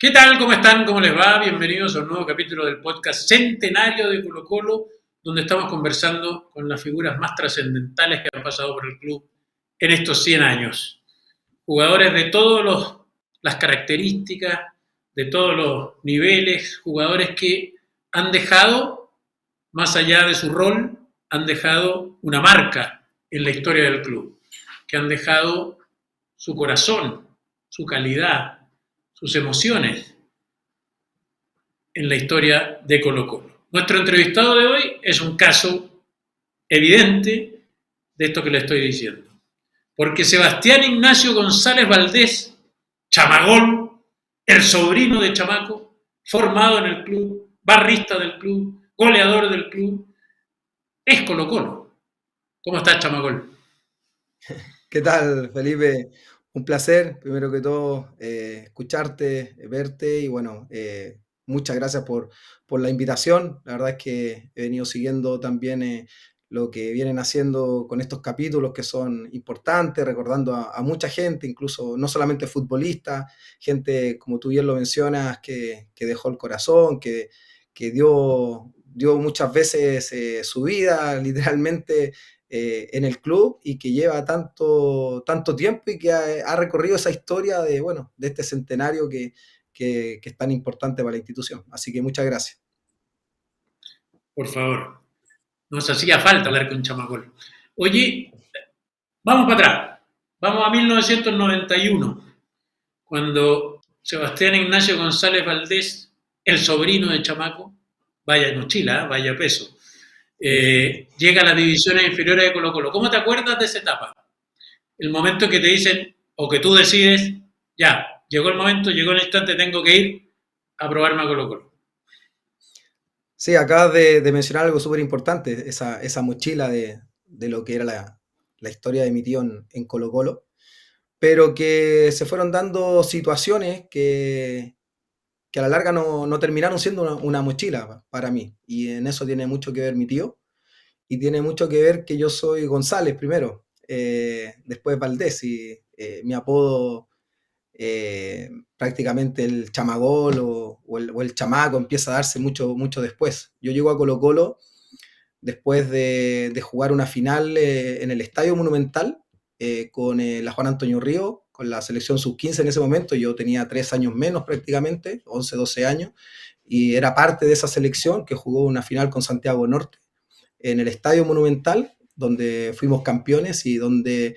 ¿Qué tal? ¿Cómo están? ¿Cómo les va? Bienvenidos a un nuevo capítulo del podcast Centenario de Colo Colo, donde estamos conversando con las figuras más trascendentales que han pasado por el club en estos 100 años. Jugadores de todas las características, de todos los niveles, jugadores que han dejado, más allá de su rol, han dejado una marca en la historia del club, que han dejado su corazón, su calidad, sus emociones en la historia de Colo Colo. Nuestro entrevistado de hoy es un caso evidente de esto que le estoy diciendo. Porque Sebastián Ignacio González Valdés, Chamagol, el sobrino de Chamaco, formado en el club, barrista del club, goleador del club, es Colo Colo. ¿Cómo estás, Chamagol? ¿Qué tal, Felipe? Un placer, primero que todo, escucharte, verte y bueno, muchas gracias por la invitación. La verdad es que he venido siguiendo también lo que vienen haciendo con estos capítulos que son importantes, recordando a mucha gente, incluso no solamente futbolistas, gente, como tú bien lo mencionas, que dejó el corazón, que dio muchas veces su vida, literalmente en el club y que lleva tanto tiempo y que ha recorrido esa historia de, bueno, de este centenario que es tan importante para la institución. Así que muchas gracias. Por favor, nos hacía falta hablar con Chamagol. Oye, vamos para atrás. Vamos a 1991, cuando Sebastián Ignacio González Valdés, el sobrino de Chamaco, vaya mochila, vaya peso, llega a las divisiones inferiores de Colo Colo. ¿Cómo te acuerdas de esa etapa? El momento que te dicen, o que tú decides, ya, llegó el momento, llegó el instante, tengo que ir a probarme a Colo Colo. Sí, acabas de mencionar algo súper importante, esa mochila de lo que era la historia de mi tío en Colo Colo, pero que se fueron dando situaciones que a la larga no terminaron siendo una mochila para mí. Y en eso tiene mucho que ver mi tío. Y tiene mucho que ver que yo soy González primero, después Valdés, y mi apodo prácticamente el chamagol o el chamaco empieza a darse mucho después. Yo llego a Colo Colo después de jugar una final en el Estadio Monumental con la Juan Antonio Río, con la selección sub-15 en ese momento. Yo tenía 3 años menos prácticamente, 11 12 años, y era parte de esa selección que jugó una final con Santiago Norte en el Estadio Monumental, donde fuimos campeones y donde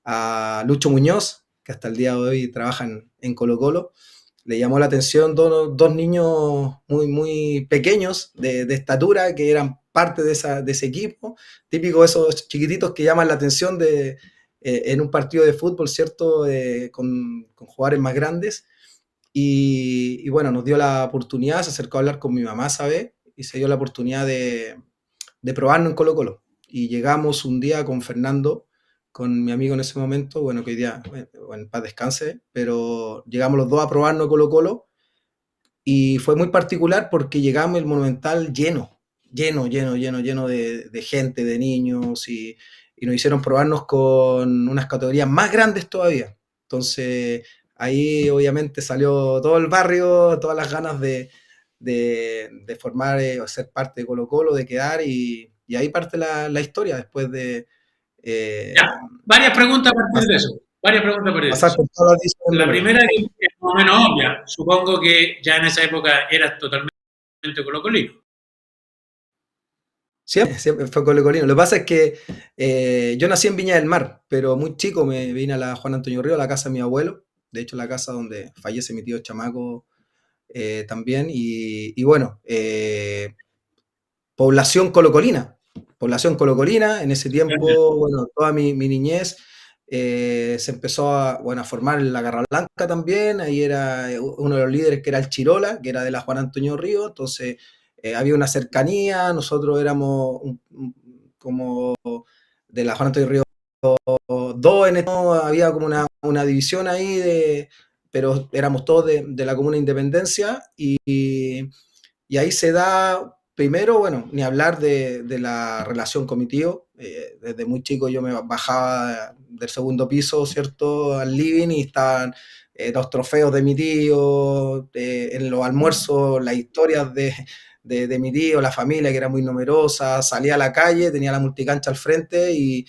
a Lucho Muñoz, que hasta el día de hoy trabajan en Colo Colo, le llamó la atención dos niños muy pequeños de estatura que eran parte de ese equipo, típico de esos chiquititos que llaman la atención en un partido de fútbol, ¿cierto? Con jugadores más grandes. Y bueno, nos dio la oportunidad, se acercó a hablar con mi mamá, ¿sabes? Y se dio la oportunidad de probarnos en Colo Colo. Y llegamos un día con Fernando, con mi amigo en ese momento, bueno, que hoy día, en paz descanse, pero llegamos los dos a probarnos en Colo Colo y fue muy particular porque llegamos el Monumental lleno de gente, de niños y nos hicieron probarnos con unas categorías más grandes todavía. Entonces ahí obviamente salió todo el barrio, todas las ganas de formar o ser parte de Colo Colo, de quedar y ahí parte la historia después de Ya, eh, varias preguntas a partir de pasar, eso. Varias preguntas a partir de pasar eso. por todas las divisiones La menores. primera es más o menos obvia. Supongo que ya en esa época eras totalmente colocolino. Siempre fue colocolino. Lo que pasa es que yo nací en Viña del Mar, pero muy chico me vine a la Juan Antonio Río, a la casa de mi abuelo. De hecho, la casa donde fallece mi tío Chamaco también. Y bueno, población colocolina. Población colocolina. En ese tiempo, bueno, toda mi niñez se empezó a formar en la Garra Blanca también. Ahí era uno de los líderes que era el Chirola, que era de la Juan Antonio Río. Entonces había una cercanía. Nosotros éramos como de la Juan Antonio Río dos en esto, había como una división ahí, pero éramos todos de la Comuna Independencia y ahí se da, primero, bueno, ni hablar de la relación con mi tío. Desde muy chico yo me bajaba del segundo piso, ¿cierto?, al living y estaban los trofeos de mi tío, en los almuerzos, las historias de mi tío, la familia que era muy numerosa, salía a la calle, tenía la multicancha al frente y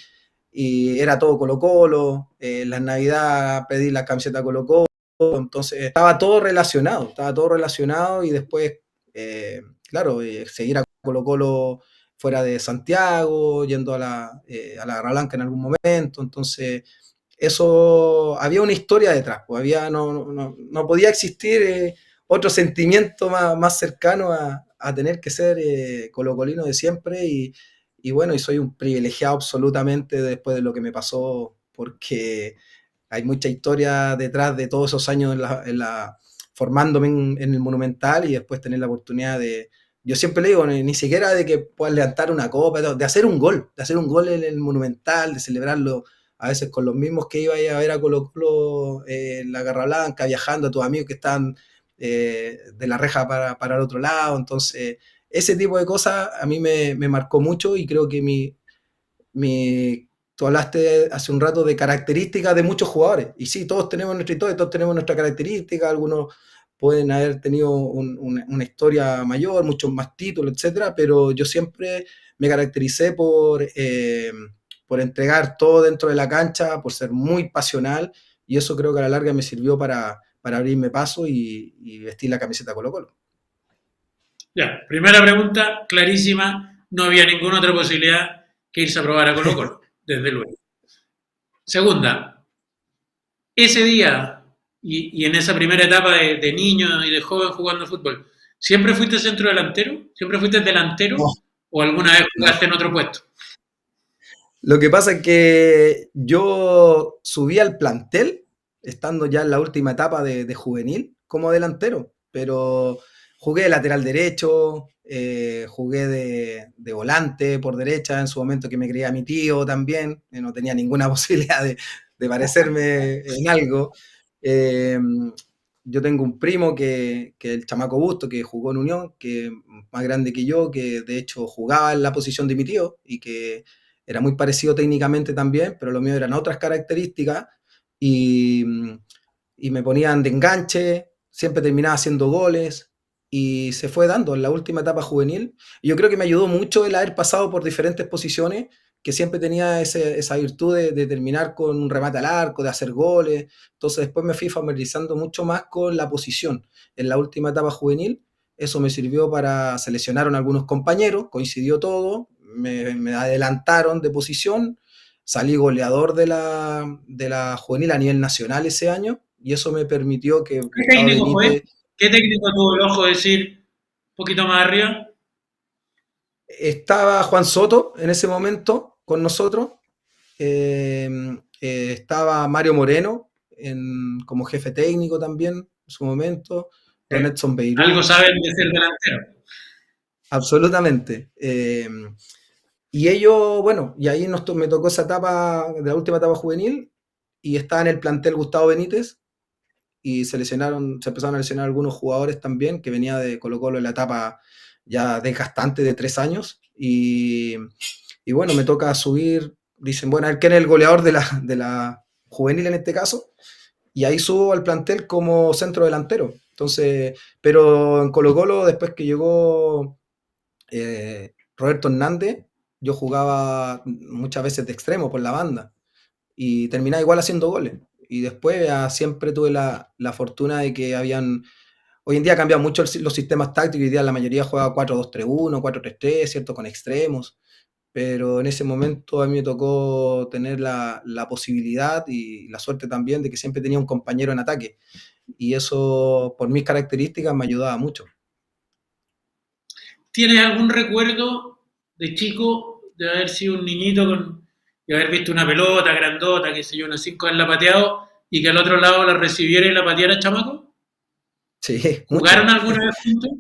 era todo Colo-Colo, las Navidad pedí la camiseta Colo-Colo, entonces estaba todo relacionado y después, claro, seguir a Colo-Colo fuera de Santiago, yendo a la Garra Blanca en algún momento, entonces eso, había una historia detrás, pues no podía existir otro sentimiento más cercano a tener que ser colocolino de siempre y bueno, y soy un privilegiado absolutamente después de lo que me pasó, porque hay mucha historia detrás de todos esos años formándome en el Monumental y después tener la oportunidad yo siempre le digo, ni siquiera de que puedas levantar una copa, de hacer un gol en el Monumental, de celebrarlo a veces con los mismos que iba a ver a Colo Colo en la Garra Blanca, viajando a tus amigos que están de la reja para el otro lado, entonces ese tipo de cosas a mí me marcó mucho y creo que tú hablaste hace un rato de características de muchos jugadores. Y sí, todos tenemos nuestra historia, todos tenemos nuestra característica, algunos pueden haber tenido una historia mayor, muchos más títulos, etcétera, pero yo siempre me caractericé por entregar todo dentro de la cancha, por ser muy pasional, y eso creo que a la larga me sirvió para abrirme paso y vestir la camiseta Colo Colo. Ya, primera pregunta, clarísima. No había ninguna otra posibilidad que irse a probar a Colo Colo, desde luego. Segunda, ese día y en esa primera etapa de niño y de joven jugando fútbol, ¿siempre fuiste centro delantero? ¿Siempre fuiste delantero? No, ¿O alguna vez no. jugaste en otro puesto? Lo que pasa es que yo subí al plantel, estando ya en la última etapa de juvenil, como delantero, pero jugué de lateral derecho, jugué de volante por derecha, en su momento que me creía mi tío también, no tenía ninguna posibilidad de parecerme en algo. Eh, yo tengo un primo que el chamaco Busto, que jugó en Unión, que es más grande que yo, que de hecho jugaba en la posición de mi tío y que era muy parecido técnicamente también, pero lo mío eran otras características y, y me ponían de enganche, siempre terminaba haciendo goles y se fue dando en la última etapa juvenil. Y yo creo que me ayudó mucho el haber pasado por diferentes posiciones, que siempre tenía esa virtud de terminar con un remate al arco, de hacer goles. Entonces después me fui familiarizando mucho más con la posición en la última etapa juvenil. Eso me sirvió para seleccionar a algunos compañeros, coincidió todo, me adelantaron de posición, salí goleador de la juvenil a nivel nacional ese año y eso me permitió que ¿Qué Gustavo técnico fue? Benítez ¿Qué técnico tuvo el ojo de decir un poquito más arriba? estaba Juan Soto en ese momento con nosotros, eh, estaba Mario Moreno como jefe técnico también en su momento, Don Edson Algo Beirut, saben de ser delantero. absolutamente. Y ellos, bueno, y ahí me tocó esa etapa, de la última etapa juvenil, y estaba en el plantel Gustavo Benítez, y se empezaron a lesionar algunos jugadores también, que venía de Colo Colo en la etapa ya desgastante de 3 años, y bueno, me toca subir, dicen, bueno, a ver quién es el goleador de la juvenil en este caso, y ahí subo al plantel como centro delantero. Entonces, pero en Colo Colo, después que llegó Roberto Hernández, yo jugaba muchas veces de extremo por la banda y terminaba igual haciendo goles. Y después siempre tuve la fortuna de que hoy en día han cambiado mucho los sistemas tácticos, hoy día la mayoría juega 4-2-3-1, 4-3-3, ¿cierto? Con extremos, pero en ese momento a mí me tocó tener la posibilidad y la suerte también de que siempre tenía un compañero en ataque. Y eso, por mis características, me ayudaba mucho. ¿Tienes algún recuerdo de chico de haber sido un niñito y haber visto una pelota grandota, qué sé yo, unas 5 la pateado y que al otro lado la recibiera y la pateara chamaco? Sí, ¿Jugaron mucho. alguna vez juntos?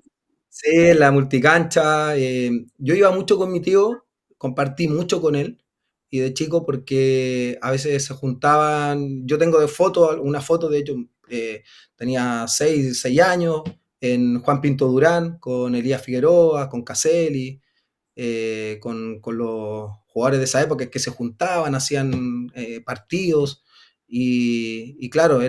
Sí, la multicancha. Yo iba mucho con mi tío, compartí mucho con él y de chico porque a veces se juntaban. Yo tengo una foto de hecho, tenía 6 años en Juan Pinto Durán, con Elías Figueroa, con Caselli, con los jugadores de esa época que se juntaban, hacían partidos y claro,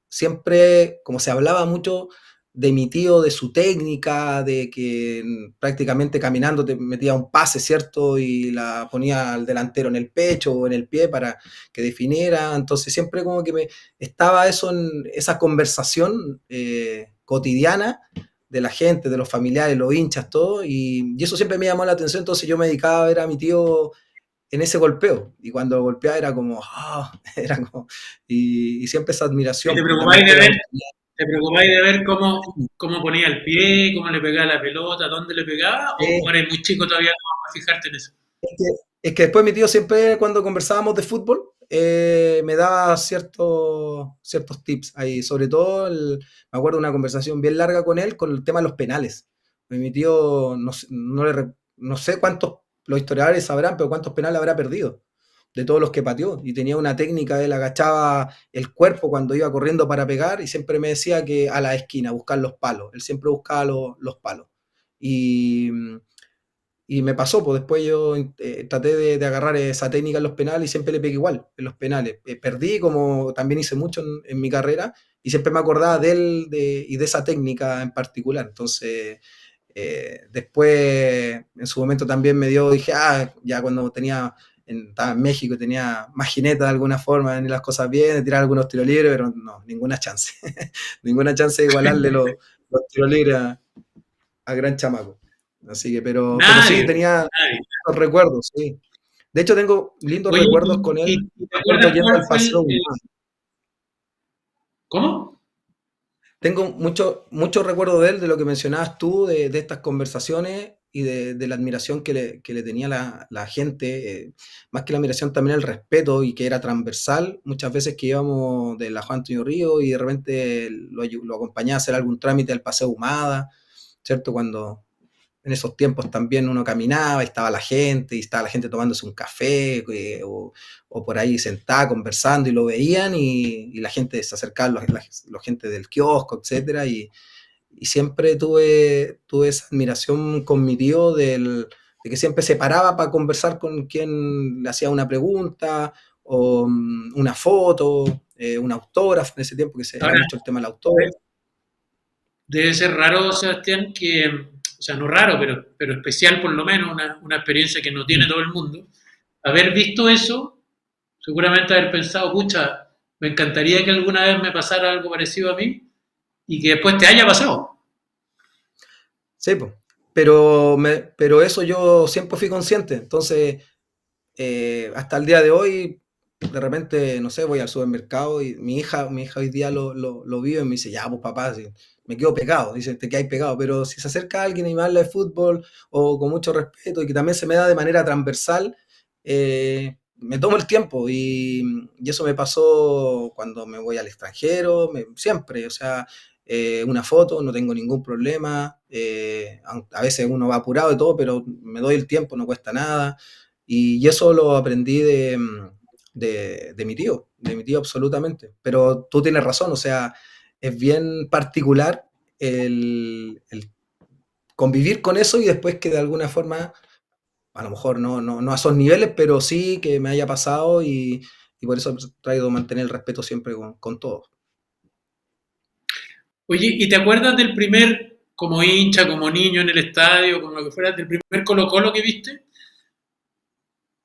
siempre, como se hablaba mucho de mi tío, de su técnica, de que prácticamente caminando te metía un pase, ¿cierto? Y la ponía al delantero en el pecho o en el pie para que definiera. Entonces siempre como que me estaba eso en esa conversación cotidiana de la gente, de los familiares, los hinchas, todo, y eso siempre me llamó la atención, entonces yo me dedicaba a ver a mi tío en ese golpeo, y cuando golpeaba era como, era como, y siempre esa ¿Y admiración, y también tuve la oportunidad. te preocupáis de ver cómo ponía el pie, cómo le pegaba la pelota, dónde le pegaba? ¿O eres muy chico todavía no para fijarte en eso? Es que después mi tío siempre, cuando conversábamos de fútbol, me daba ciertos tips ahí, sobre todo, me acuerdo de una conversación bien larga con él con el tema de los penales. Mi tío, no sé cuántos, los historiadores sabrán, pero cuántos penales habrá perdido de todos los que pateó. Y tenía una técnica, él agachaba el cuerpo cuando iba corriendo para pegar y siempre me decía que a la esquina, buscar los palos. Él siempre buscaba los palos. Y, y me pasó, pues después yo traté de agarrar esa técnica en los penales y siempre le pegué igual en los penales. Perdí, como también hice mucho en mi carrera, y siempre me acordaba de él y de esa técnica en particular. Entonces, después, en su momento también me dio, dije, ya cuando estaba en México y tenía más jineta de alguna forma, de venir las cosas bien, de tirar algunos tiros libres, pero no, ninguna chance. Ninguna chance de igualarle los tiros libres a gran chamaco. Así que, pero sí, Nadie, tenía nadie. los recuerdos, sí. De hecho, tengo lindos Oye, recuerdos con él. ¿y te Me acuerdo acuerdas yendo cuál al fue Paseo el Humada. cómo? Tengo muchos recuerdos de él, de lo que mencionabas tú, de estas conversaciones y de la admiración que le tenía la gente. Más que la admiración, también el respeto, y que era transversal. Muchas veces que íbamos de la Juan Antonio Río y de repente lo acompañaba a hacer algún trámite al Paseo Humada, ¿cierto? Cuando en esos tiempos también uno caminaba y estaba la gente tomándose un café, o por ahí sentada conversando, y lo veían, y la gente se acercaba, la gente del kiosco, etcétera, y siempre tuve esa admiración con mi tío de que siempre se paraba para conversar con quien le hacía una pregunta o una foto, un autógrafo, en ese tiempo que se da Ahora, mucho el tema del autógrafo. debe ser raro, Sebastián, o sea, no raro, pero especial por lo menos, una experiencia que no tiene todo el mundo. Haber visto eso, seguramente haber pensado, pucha, me encantaría que alguna vez me pasara algo parecido a mí y que después te haya pasado. Sí, pues. Pero eso yo siempre fui consciente. Entonces, hasta el día de hoy, de repente, no sé, voy al supermercado y mi hija hoy día lo vive y me dice, ya, pues papá, sí, me quedo pegado. Dice, te quedas pegado. Pero si se acerca alguien y me habla de fútbol, o con mucho respeto, y que también se me da de manera transversal, me tomo el tiempo. Y eso me pasó cuando me voy al extranjero, siempre, o sea, una foto, no tengo ningún problema. A veces uno va apurado y todo, pero me doy el tiempo, no cuesta nada. Y eso lo aprendí de mi tío absolutamente. Pero tú tienes razón, o sea, es bien particular el convivir con eso, y después que de alguna forma, a lo mejor no a esos niveles, pero sí que me haya pasado, y por eso traigo mantener el respeto siempre con todos. Oye, ¿y te acuerdas del primer, como hincha, como niño en el estadio, como lo que fuera, del primer Colo-Colo que viste?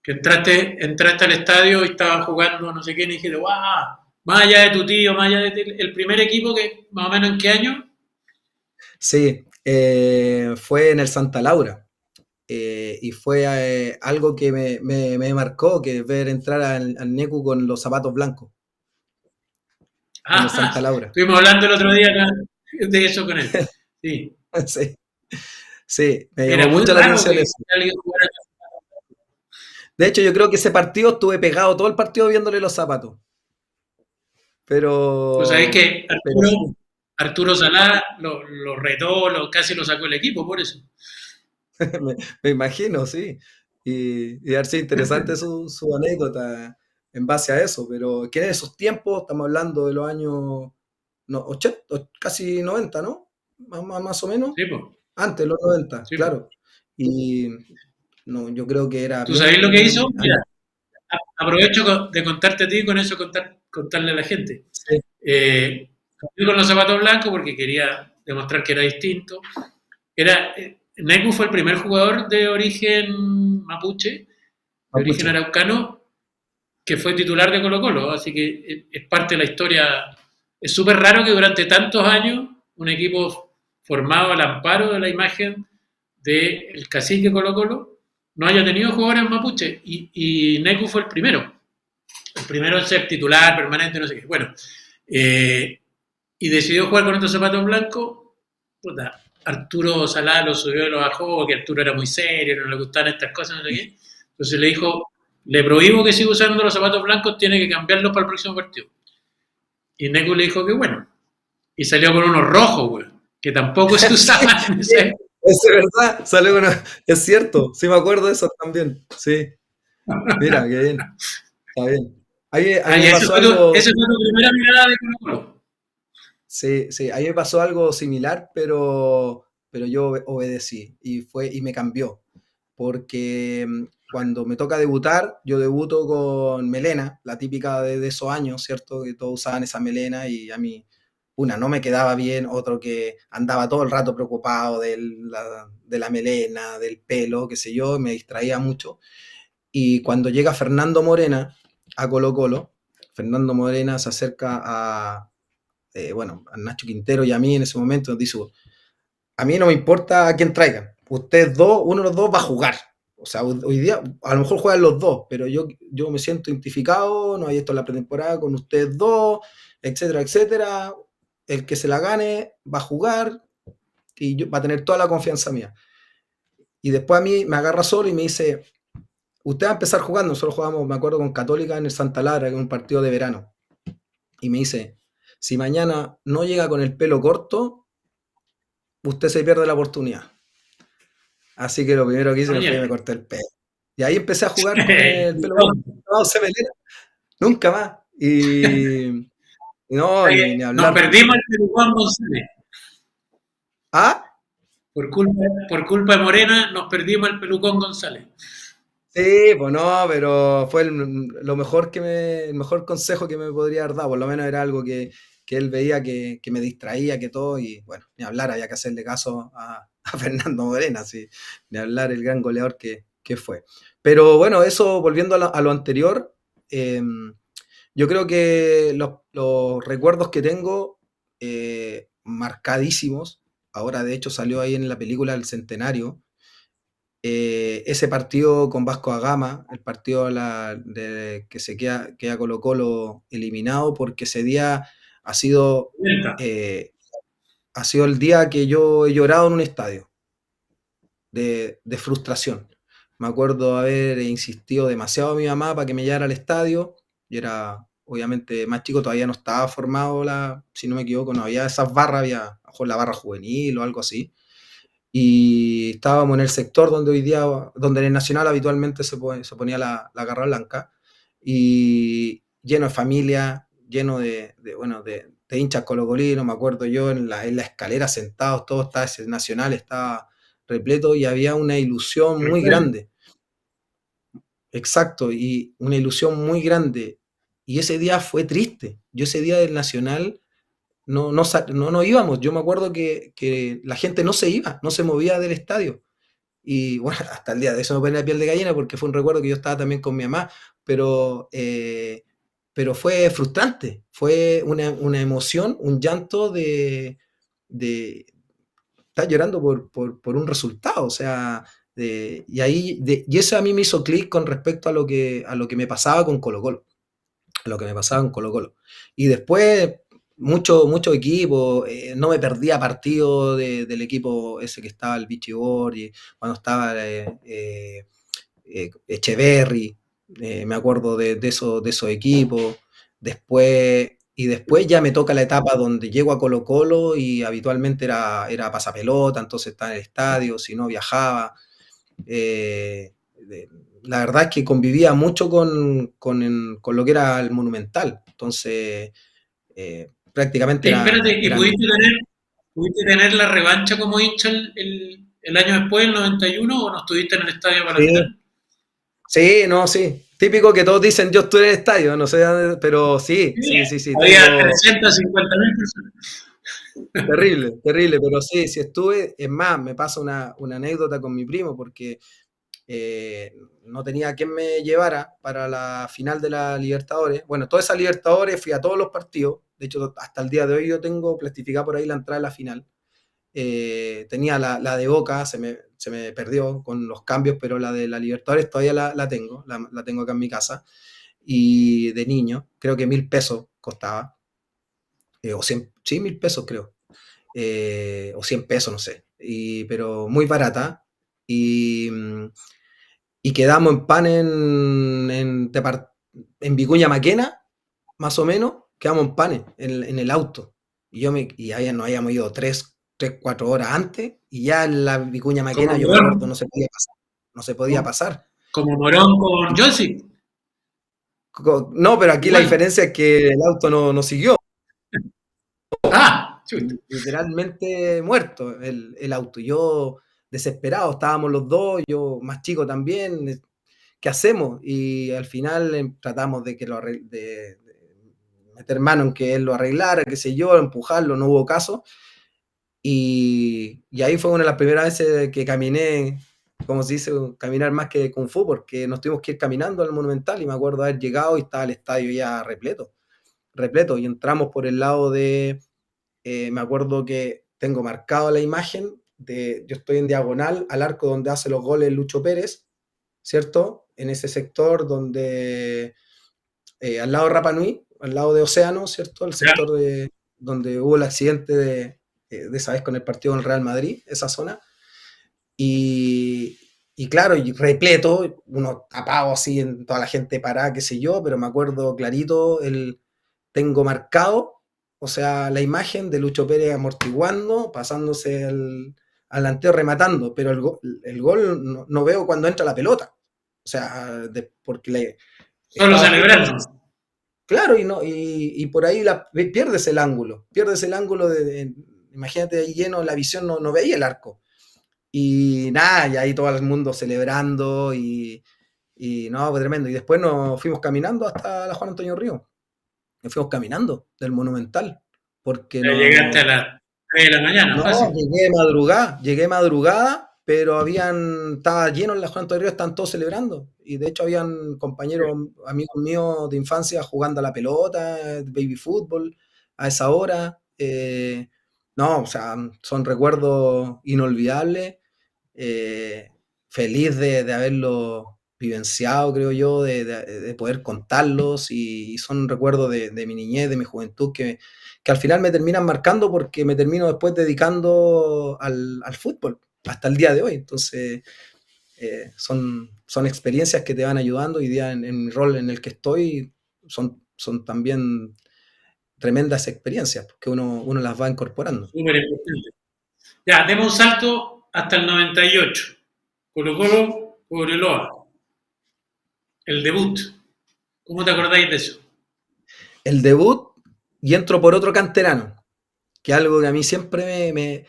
Que entraste al estadio y estaban jugando no sé quién y dijiste, ¡guau! Más allá de tu tío, más allá de ti, el primer equipo que, más o menos, ¿en qué año? Sí, fue en el Santa Laura. Y fue algo que me marcó, que ver entrar al Necu con los zapatos blancos en el Santa Ah, Laura. estuvimos hablando el otro día de eso con él. Sí. Sí, sí, me Era llamó muy mucho la raro atención que eso. alguien jugara. De hecho, yo creo que ese partido estuve pegado todo el partido viéndole los zapatos. Pues sabéis que Pero sí, Arturo Salá lo retó, casi lo sacó el equipo, por eso. me imagino, sí. Y ha sido interesante su anécdota en base a eso. Pero que en esos tiempos, estamos hablando de los años 80, casi 90, ¿no? Más o menos. Sí, pues. Antes, los 90, Sí, pues. claro. Y no, yo creo que era ¿Tú sabéis lo que hizo? bien. Mira, aprovecho de contarte a ti y con eso contarle a la gente. Sí, cambió con los zapatos blancos porque quería demostrar que era distinto. Neku fue el primer jugador de origen mapuche, de origen Mapuche. araucano, que fue titular de Colo-Colo, así que es parte de la historia. Es súper raro que durante tantos años un equipo formado al amparo de la imagen del cacique Colo-Colo no haya tenido jugadores mapuche y Neku fue el primero en ser titular, permanente, no sé qué. Bueno, y decidió jugar con estos zapatos blancos. Puta, Arturo Salá lo subió y lo bajó porque Arturo era muy serio, no le gustaban estas cosas, no sé qué. Entonces le dijo, le prohíbo que siga usando los zapatos blancos, tiene que cambiarlos para el próximo partido. Y Neku le dijo que bueno. Y salió con unos rojos, güey, que tampoco se Sí, usaban en sí, esa época. es verdad, salió es cierto, sí me acuerdo de eso también, sí, mira, qué bien, está bien. Ahí Ay, me pasó esa algo, fue tu primera mirada de Colo Colo. sí, sí, ahí me pasó algo similar, pero yo obedecí y me cambió, porque cuando me toca debutar, yo debuto con melena, la típica de esos años, ¿cierto? Que todos usaban esa melena y a mí, una, no me quedaba bien, otro que andaba todo el rato preocupado de la melena, del pelo, qué sé yo, me distraía mucho. Y cuando llega Fernando Morena a Colo Colo, Fernando Morena se acerca bueno, a Nacho Quintero y a mí en ese momento, nos dice, a mí no me importa a quién traigan, ustedes dos, uno de los dos va a jugar. O sea, hoy día a lo mejor juegan los dos, pero yo me siento identificado, no hay esto en la pretemporada con ustedes dos, etcétera, etcétera. El que se la gane va a jugar y va a tener toda la confianza mía. Y después a mí me agarra solo y me dice, usted va a empezar jugando, nosotros jugamos, me acuerdo, con Católica en el Santa Lara, que es un partido de verano. Y me dice, si mañana no llega con el pelo corto, usted se pierde la oportunidad. Así que lo primero que hice me fue y me Oye, corté el pelo. Y ahí empecé a jugar con el pelo corto. No, se me nunca más. Y no, ni nos hablar. perdimos el Pelucón González. Ah, Por culpa de Morena, nos perdimos el Pelucón González. sí, pues no, pero fue lo mejor el mejor consejo que me podría haber dado. Por lo menos era algo que él veía que me distraía, que todo, y bueno, ni hablar, había que hacerle caso a Fernando Morena, sí, ni hablar el gran goleador que fue. Pero bueno, eso volviendo a lo anterior, eh, yo creo que los recuerdos que tengo marcadísimos, ahora de hecho salió ahí en la película El Centenario, ese partido con Vasco da Gama, el partido que queda Colo Colo eliminado, porque ese día ha sido, eh, ha sido el día que yo he llorado en un estadio de frustración. Me acuerdo haber insistido demasiado a mi mamá para que me llevara al estadio. Yo era obviamente más chico, todavía no estaba formado, si no me equivoco, no había esas barras, había a lo mejor la barra juvenil o algo así. Y estábamos en el sector donde hoy día, donde en el Nacional habitualmente se ponía la garra blanca, y lleno de familia, lleno bueno, de hinchas colocolinos, me acuerdo yo en la escalera sentados, todo estaba ese Nacional, estaba repleto y había una ilusión muy grande, exacto, y una ilusión muy grande. Y ese día fue triste. Yo ese día del Nacional no íbamos. Yo me acuerdo que la gente no se iba, no se movía del estadio. Y bueno, hasta el día de eso me pone la piel de gallina porque fue un recuerdo que yo estaba también con mi mamá, pero, eh, pero fue frustrante, fue una emoción, un llanto de estar llorando por un resultado, o sea, y eso a mí me hizo clic con respecto a lo que me pasaba con Colo Colo, a lo que me pasaba en Colo Colo. Y después, mucho equipo, no me perdía partido del equipo ese que estaba el Vichy Borgi, cuando estaba Echeverry, me acuerdo de esos equipos. Después ya me toca la etapa donde llego a Colo Colo y habitualmente era pasapelota, entonces estaba en el estadio, si no viajaba. Eh, la verdad es que convivía mucho con lo que era el Monumental, entonces prácticamente Oye, espérate, ¿y eran. pudiste tener la revancha como hincha el año después, el 91, o no estuviste en el estadio para la Sí, final? sí, no, sí. típico que todos dicen yo estuve en el estadio, no sé, pero sí, Sí, sí, sí, sí, había tengo 350.000 personas. terrible, terrible, pero sí, sí estuve. Es más, me pasa una anécdota con mi primo porque eh, no tenía quien me llevara para la final de la Libertadores. Bueno, toda esa Libertadores fui a todos los partidos. De hecho, hasta el día de hoy yo tengo plastificada por ahí la entrada a la final. Tenía la de Boca, se me perdió con los cambios, pero la de la Libertadores todavía la tengo, la tengo acá en mi casa. Y de niño, creo que 1.000 pesos costaba, o 100, sí, 1.000 pesos creo, o 100 pesos, no sé, pero muy barata. Y, y quedamos en pan en Vicuña Maquena, más o menos, quedamos en Panes, en el auto. Y ahí nos habíamos ido 4 horas antes, y ya en la Vicuña Como Maquena, yo me Morón, acuerdo, no se podía pasar. No se podía pasar. como Morón con Josip, No, pero aquí la igual. diferencia es que el auto no siguió. Ah, chuta. Literalmente muerto el auto. Yo desesperado, estábamos los dos, yo más chico también. ¿Qué hacemos? Y al final tratamos de que de meter mano en que él lo arreglara, qué sé yo, empujarlo, no hubo caso. Y ahí fue una de las primeras veces que caminé, como se dice, caminar más que Kung Fu, porque nos tuvimos que ir caminando al Monumental y me acuerdo haber llegado y estaba el estadio ya repleto, repleto. Y entramos por el lado me acuerdo que tengo marcado la imagen yo estoy en diagonal al arco donde hace los goles Lucho Pérez, ¿cierto? En ese sector donde, al lado de Rapa Nui, al lado de Océano, ¿cierto? El Ya. sector donde hubo el accidente de esa vez con el partido del Real Madrid, esa zona. Y, y claro, y repleto, uno tapado así, en toda la gente parada, qué sé yo, pero me acuerdo clarito, tengo marcado, o sea, la imagen de Lucho Pérez amortiguando, pasándose al delantero rematando, pero el gol no veo cuando entra la pelota. O sea, porque Solo estaba justo. celebrando. Claro, y por ahí pierdes el ángulo imagínate ahí lleno, la visión no veía el arco. Y nada, y ahí todo el mundo celebrando y no, fue tremendo. Y después nos fuimos caminando hasta la Juan Antonio Río. Nos fuimos caminando del Monumental, porque Ya llegaste a las 3 de la mañana, no, fácil. llegué madrugada, pero estaba lleno en la Juan Antonio Río, están todos celebrando. Y de hecho habían compañeros, amigos míos de infancia jugando a la pelota, baby fútbol, a esa hora. No, o sea, son recuerdos inolvidables. eh, Feliz de haberlo vivenciado, creo yo, de poder contarlos y son recuerdos de mi niñez, de mi juventud, que al final me terminan marcando porque me termino después dedicando al fútbol hasta el día de hoy. Entonces, son experiencias que te van ayudando y día en mi rol en el que estoy son también tremendas experiencias porque uno las va incorporando. Súper importante. Ya, demos un salto hasta el 98. Colo-Colo, Cobreloa. El debut. ¿Cómo te acordáis de eso? El debut y entro por otro canterano, que algo que a mí siempre me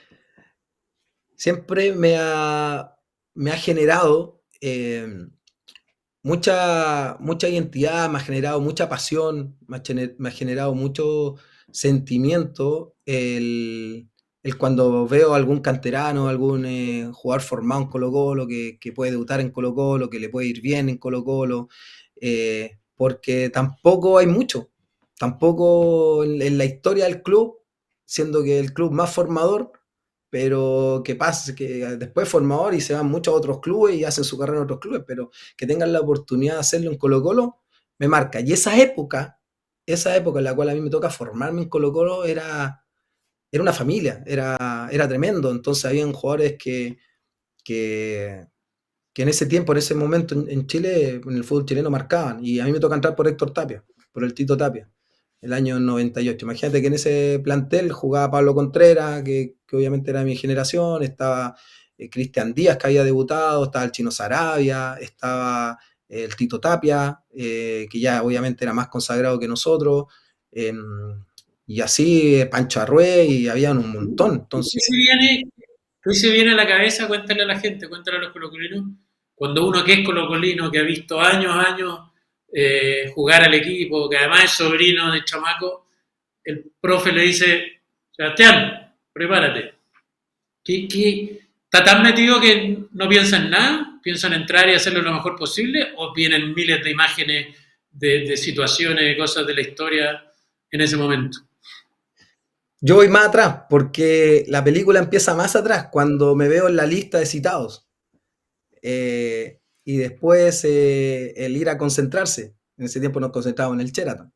ha generado mucha identidad, me ha generado mucha pasión, me ha generado mucho sentimiento el cuando veo algún canterano, algún jugador formado en Colo Colo, que puede debutar en Colo Colo, que le puede ir bien en Colo Colo, porque tampoco hay mucho, tampoco en la historia del club, siendo que el club más formador, pero que pasa que después formador y se van muchos a otros clubes y hacen su carrera en otros clubes, pero que tengan la oportunidad de hacerlo en Colo Colo, me marca. Y esa época en la cual a mí me toca formarme en Colo Colo era una familia, era tremendo. Entonces habían jugadores que, que en ese tiempo, en ese momento en Chile, en el fútbol chileno marcaban. Y a mí me toca entrar por Héctor Tapia, por el Tito Tapia, el año 98. Imagínate que en ese plantel jugaba Pablo Contreras, que obviamente era de mi generación, estaba Cristian Díaz, que había debutado, estaba el Chino Sarabia, estaba el Tito Tapia, que ya obviamente era más consagrado que nosotros, eh, y así Pancho Arrué, y habían un montón. ¿Y qué Entonces, se viene, qué se viene a la cabeza? Cuéntale a la gente, cuéntale a los colocolinos. Cuando uno que es colocolino, que ha visto años, años, jugar al equipo, que además es sobrino de Chamaco, el profe le dice, Sebastián, prepárate. ¿Está tan metido que no piensa en nada? ¿Piensa en entrar y hacerlo lo mejor posible? ¿O vienen miles de imágenes de situaciones, de cosas de la historia en ese momento? Yo voy más atrás, porque la película empieza más atrás, cuando me veo en la lista de citados. Y después el ir a concentrarse. En ese tiempo nos concentrábamos en el Sheraton.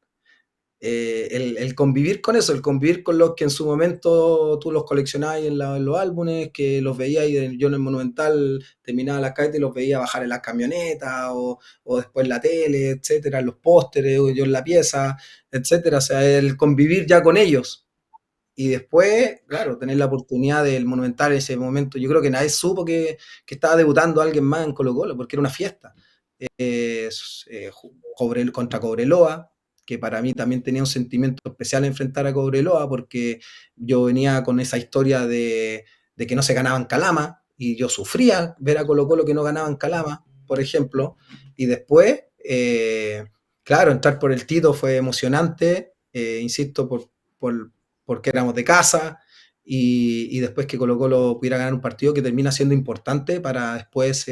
El convivir con eso, el convivir con los que en su momento tú los coleccionabas en los álbumes, que los veías, y yo en el Monumental terminaba la calle y los veía bajar en las camionetas, o después en la tele, etcétera, en los pósteres, o yo en la pieza, etcétera. O sea, el convivir ya con ellos. Y después, claro, tener la oportunidad del Monumental en ese momento. Yo creo que nadie supo que estaba debutando alguien más en Colo-Colo, porque era una fiesta. Contra Cobreloa, que para mí también tenía un sentimiento especial enfrentar a Cobreloa, porque yo venía con esa historia de que no se ganaba en Calama, y yo sufría ver a Colo-Colo que no ganaba en Calama, por ejemplo. Y después, claro, entrar por el Tito fue emocionante, insisto, por, porque éramos de casa, y después que Colo Colo pudiera ganar un partido que termina siendo importante para después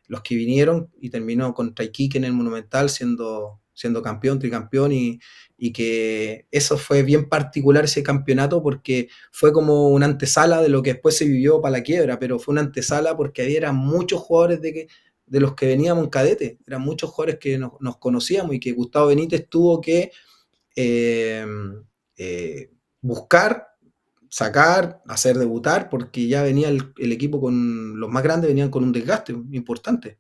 los que vinieron, y terminó contra Iquique en el Monumental siendo campeón, tricampeón, y que eso fue bien particular ese campeonato, porque fue como una antesala de lo que después se vivió para la quiebra, pero fue una antesala porque había muchos jugadores de los que veníamos en cadete, eran muchos jugadores que nos conocíamos, y que Gustavo Benítez tuvo que eh, eh, buscar, sacar, hacer debutar, porque ya venía el equipo con los más grandes, venían con un desgaste importante.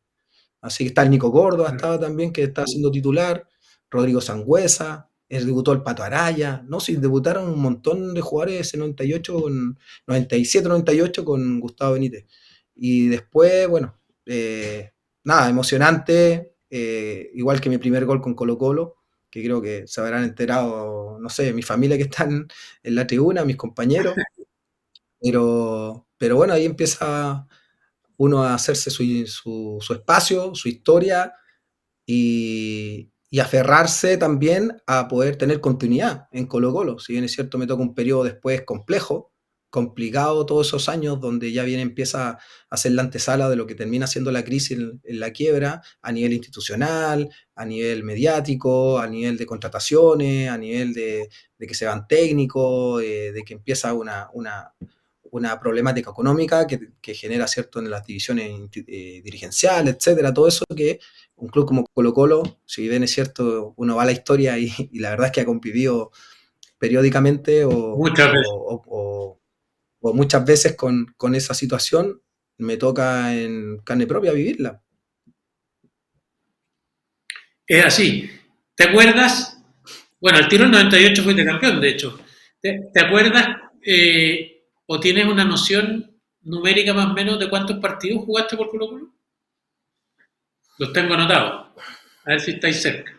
Así que está el Nico Córdoba, estaba también, que está siendo titular, Rodrigo Sangüesa, debutó el Pato Araya, no, sí, debutaron un montón de jugadores ese 98, 97, 98 con Gustavo Benítez. Y después, bueno, nada, emocionante, igual que mi primer gol con Colo Colo, que creo que se habrán enterado, no sé, mi familia que están en la tribuna, mis compañeros, pero bueno, ahí empieza uno a hacerse su espacio, su historia, y aferrarse también a poder tener continuidad en Colo Colo. Si bien es cierto, me toca un periodo después complejo, complicado todos esos años, donde ya bien empieza a ser la antesala de lo que termina siendo la crisis en la quiebra, a nivel institucional, a nivel mediático, a nivel de contrataciones, a nivel de que se van técnicos, de que empieza una problemática económica que genera, ¿cierto?, en las divisiones dirigenciales, etcétera, todo eso que un club como Colo Colo, si bien es cierto, uno va a la historia y la verdad es que ha convivido periódicamente Muchas veces. o muchas veces con esa situación, me toca en carne propia vivirla. Es así. ¿Te acuerdas? Bueno, el tiro en 98 fuiste campeón, de hecho. ¿Te acuerdas o tienes una noción numérica más o menos de cuántos partidos jugaste por Colo Colo? Los tengo anotados. A ver si estáis cerca.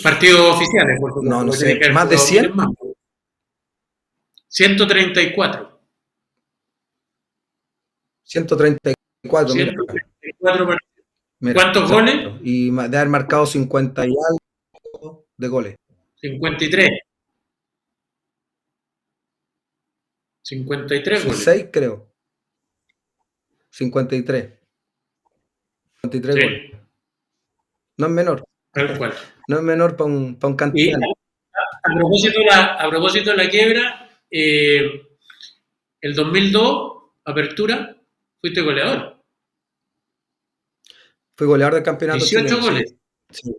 Partidos oficiales, por No, supuesto, no porque tiene sé, que haber más de jugado miles 100, más. 134. 134, mira, 134 partidos. mira, ¿Cuántos goles? exacto. Y de haber marcado 50 y algo de goles. 53. 53 goles. 6 creo, 53, 53 Sí, goles. No es menor, tal cual. no es menor para un Y cantidad. a propósito de la quiebra, el 2002, apertura, fuiste goleador. Fui goleador del campeonato 18 chileno, sí. goles. Sí.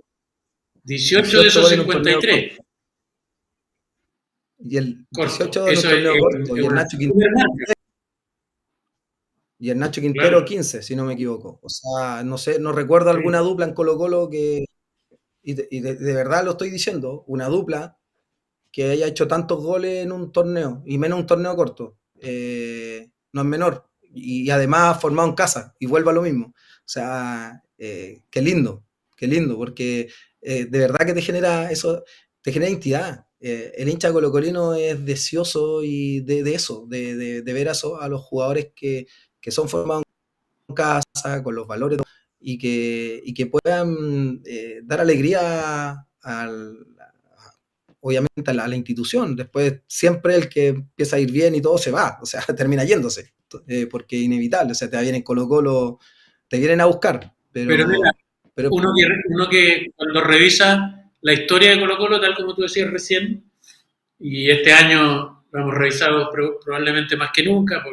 18 de 18 esos goles en un torneo 53. corto. Y el Corto. 18 en un Eso torneo corto. es Y el una Nacho super Quintero, marca. y el Nacho Quintero Claro. 15, si no me equivoco. O sea, no sé, no recuerdo alguna Sí. dupla en Colo Colo de verdad lo estoy diciendo, una dupla que haya hecho tantos goles en un torneo, y menos un torneo corto. No es menor. Y además formado en casa, y vuelvo a lo mismo. O sea, qué lindo, porque de verdad que te genera eso, te genera identidad. El hincha colocolino es deseoso y de eso, de ver a los jugadores que son formados en casa, con los valores, y que puedan dar alegría obviamente a la institución. Después siempre el que empieza a ir bien y todo se va, o sea, termina yéndose, porque es inevitable, o sea, te vienen Colo-Colo, te vienen a buscar, Pero mira, pero uno que cuando revisa la historia de Colo-Colo, tal como tú decías recién, y este año lo hemos revisado probablemente más que nunca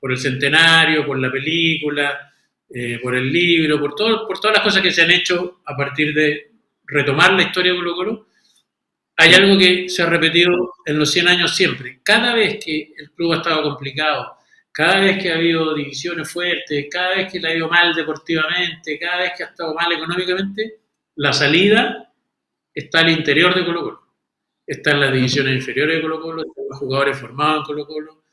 por el centenario, por la película, por el libro, por todas las cosas que se han hecho a partir de retomar la historia de Colo-Colo. Hay sí, algo que se ha repetido en los 100 años siempre. Cada vez que el club ha estado complicado, cada vez que ha habido divisiones fuertes, cada vez que le ha ido mal deportivamente, cada vez que ha estado mal económicamente, la salida está al interior de Colo-Colo. Está en las ujú. divisiones inferiores de Colo-Colo, están los jugadores formados en Colo-Colo.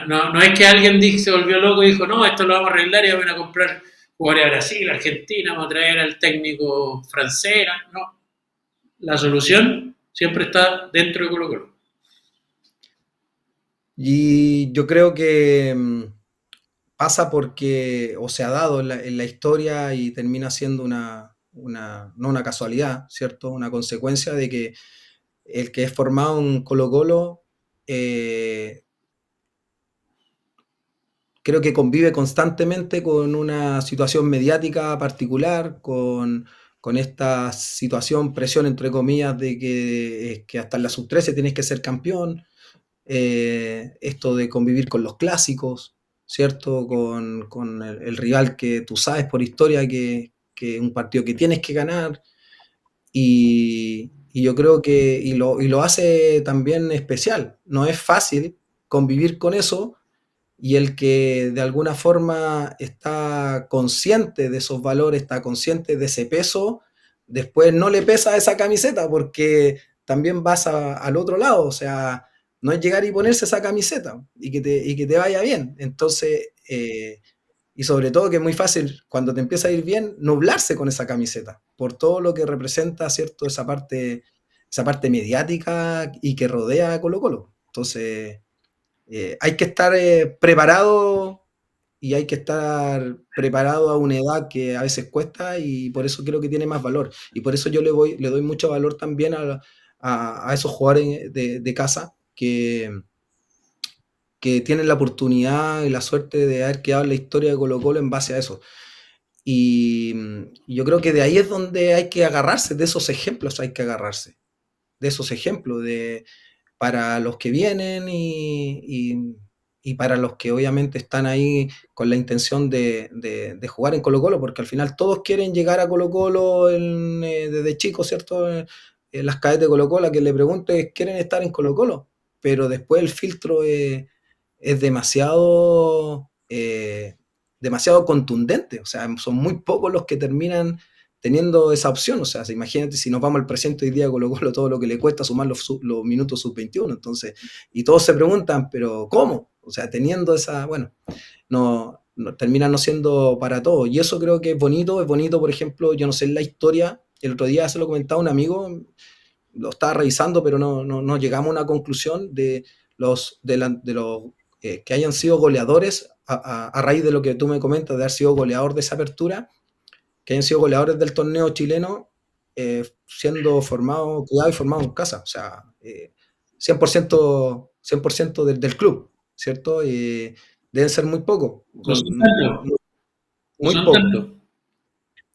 No es que alguien se volvió loco y dijo, no, esto lo vamos a arreglar y vamos a comprar jugadores a Brasil, Argentina, vamos a traer al técnico francés. No, la solución siempre está dentro de Colo-Colo. Y yo creo que pasa porque, o se ha dado en la historia y termina siendo no una casualidad, ¿cierto? Una consecuencia de que el que es formado en Colo-Colo, eh, creo que convive constantemente con una situación mediática particular, con esta situación, presión entre comillas, de que hasta en la sub-13 tienes que ser campeón, esto de convivir con los clásicos, ¿cierto? Con el rival que tú sabes por historia que es un partido que tienes que ganar, y yo creo que y lo hace también especial. No es fácil convivir con eso, y el que de alguna forma está consciente de esos valores, está consciente de ese peso, después no le pesa esa camiseta porque también vas al otro lado, o sea, no es llegar y ponerse esa camiseta y que te vaya bien. Entonces, y sobre todo que es muy fácil cuando te empieza a ir bien, nublarse con esa camiseta, por todo lo que representa, ¿cierto? Esa parte mediática y que rodea a Colo Colo. Entonces, hay que estar preparado y hay que estar preparado a una edad que a veces cuesta, y por eso creo que tiene más valor. Y por eso yo le doy mucho valor también a esos jugadores de casa que tienen la oportunidad y la suerte de haber quedado en la historia de Colo Colo en base a eso. Y yo creo que de ahí es donde hay que agarrarse, de esos ejemplos hay que agarrarse, de esos ejemplos para los que vienen y para los que obviamente están ahí con la intención de jugar en Colo Colo, porque al final todos quieren llegar a Colo Colo desde chicos, ¿cierto? En las cadetes de Colo Colo, a que le pregunte, quieren estar en Colo Colo, pero después el filtro es demasiado contundente, o sea, son muy pocos los que terminan teniendo esa opción. O sea, imagínate si nos vamos al presente hoy día Colo Colo, todo lo que le cuesta sumar los minutos sub-21. Entonces, y todos se preguntan, pero ¿cómo? O sea, teniendo esa, bueno, no termina no siendo para todos. Y eso creo que es bonito, por ejemplo, yo no sé en la historia, el otro día se lo comentaba un amigo, lo estaba revisando, pero no llegamos a una conclusión de los que hayan sido goleadores a raíz de lo que tú me comentas, de haber sido goleador de esa apertura, que hayan sido goleadores del torneo chileno, siendo formados, criados y formados en casa. O sea, 100% del club, ¿cierto? Deben ser muy pocos, No son tantos, no muy son pocos. tantos.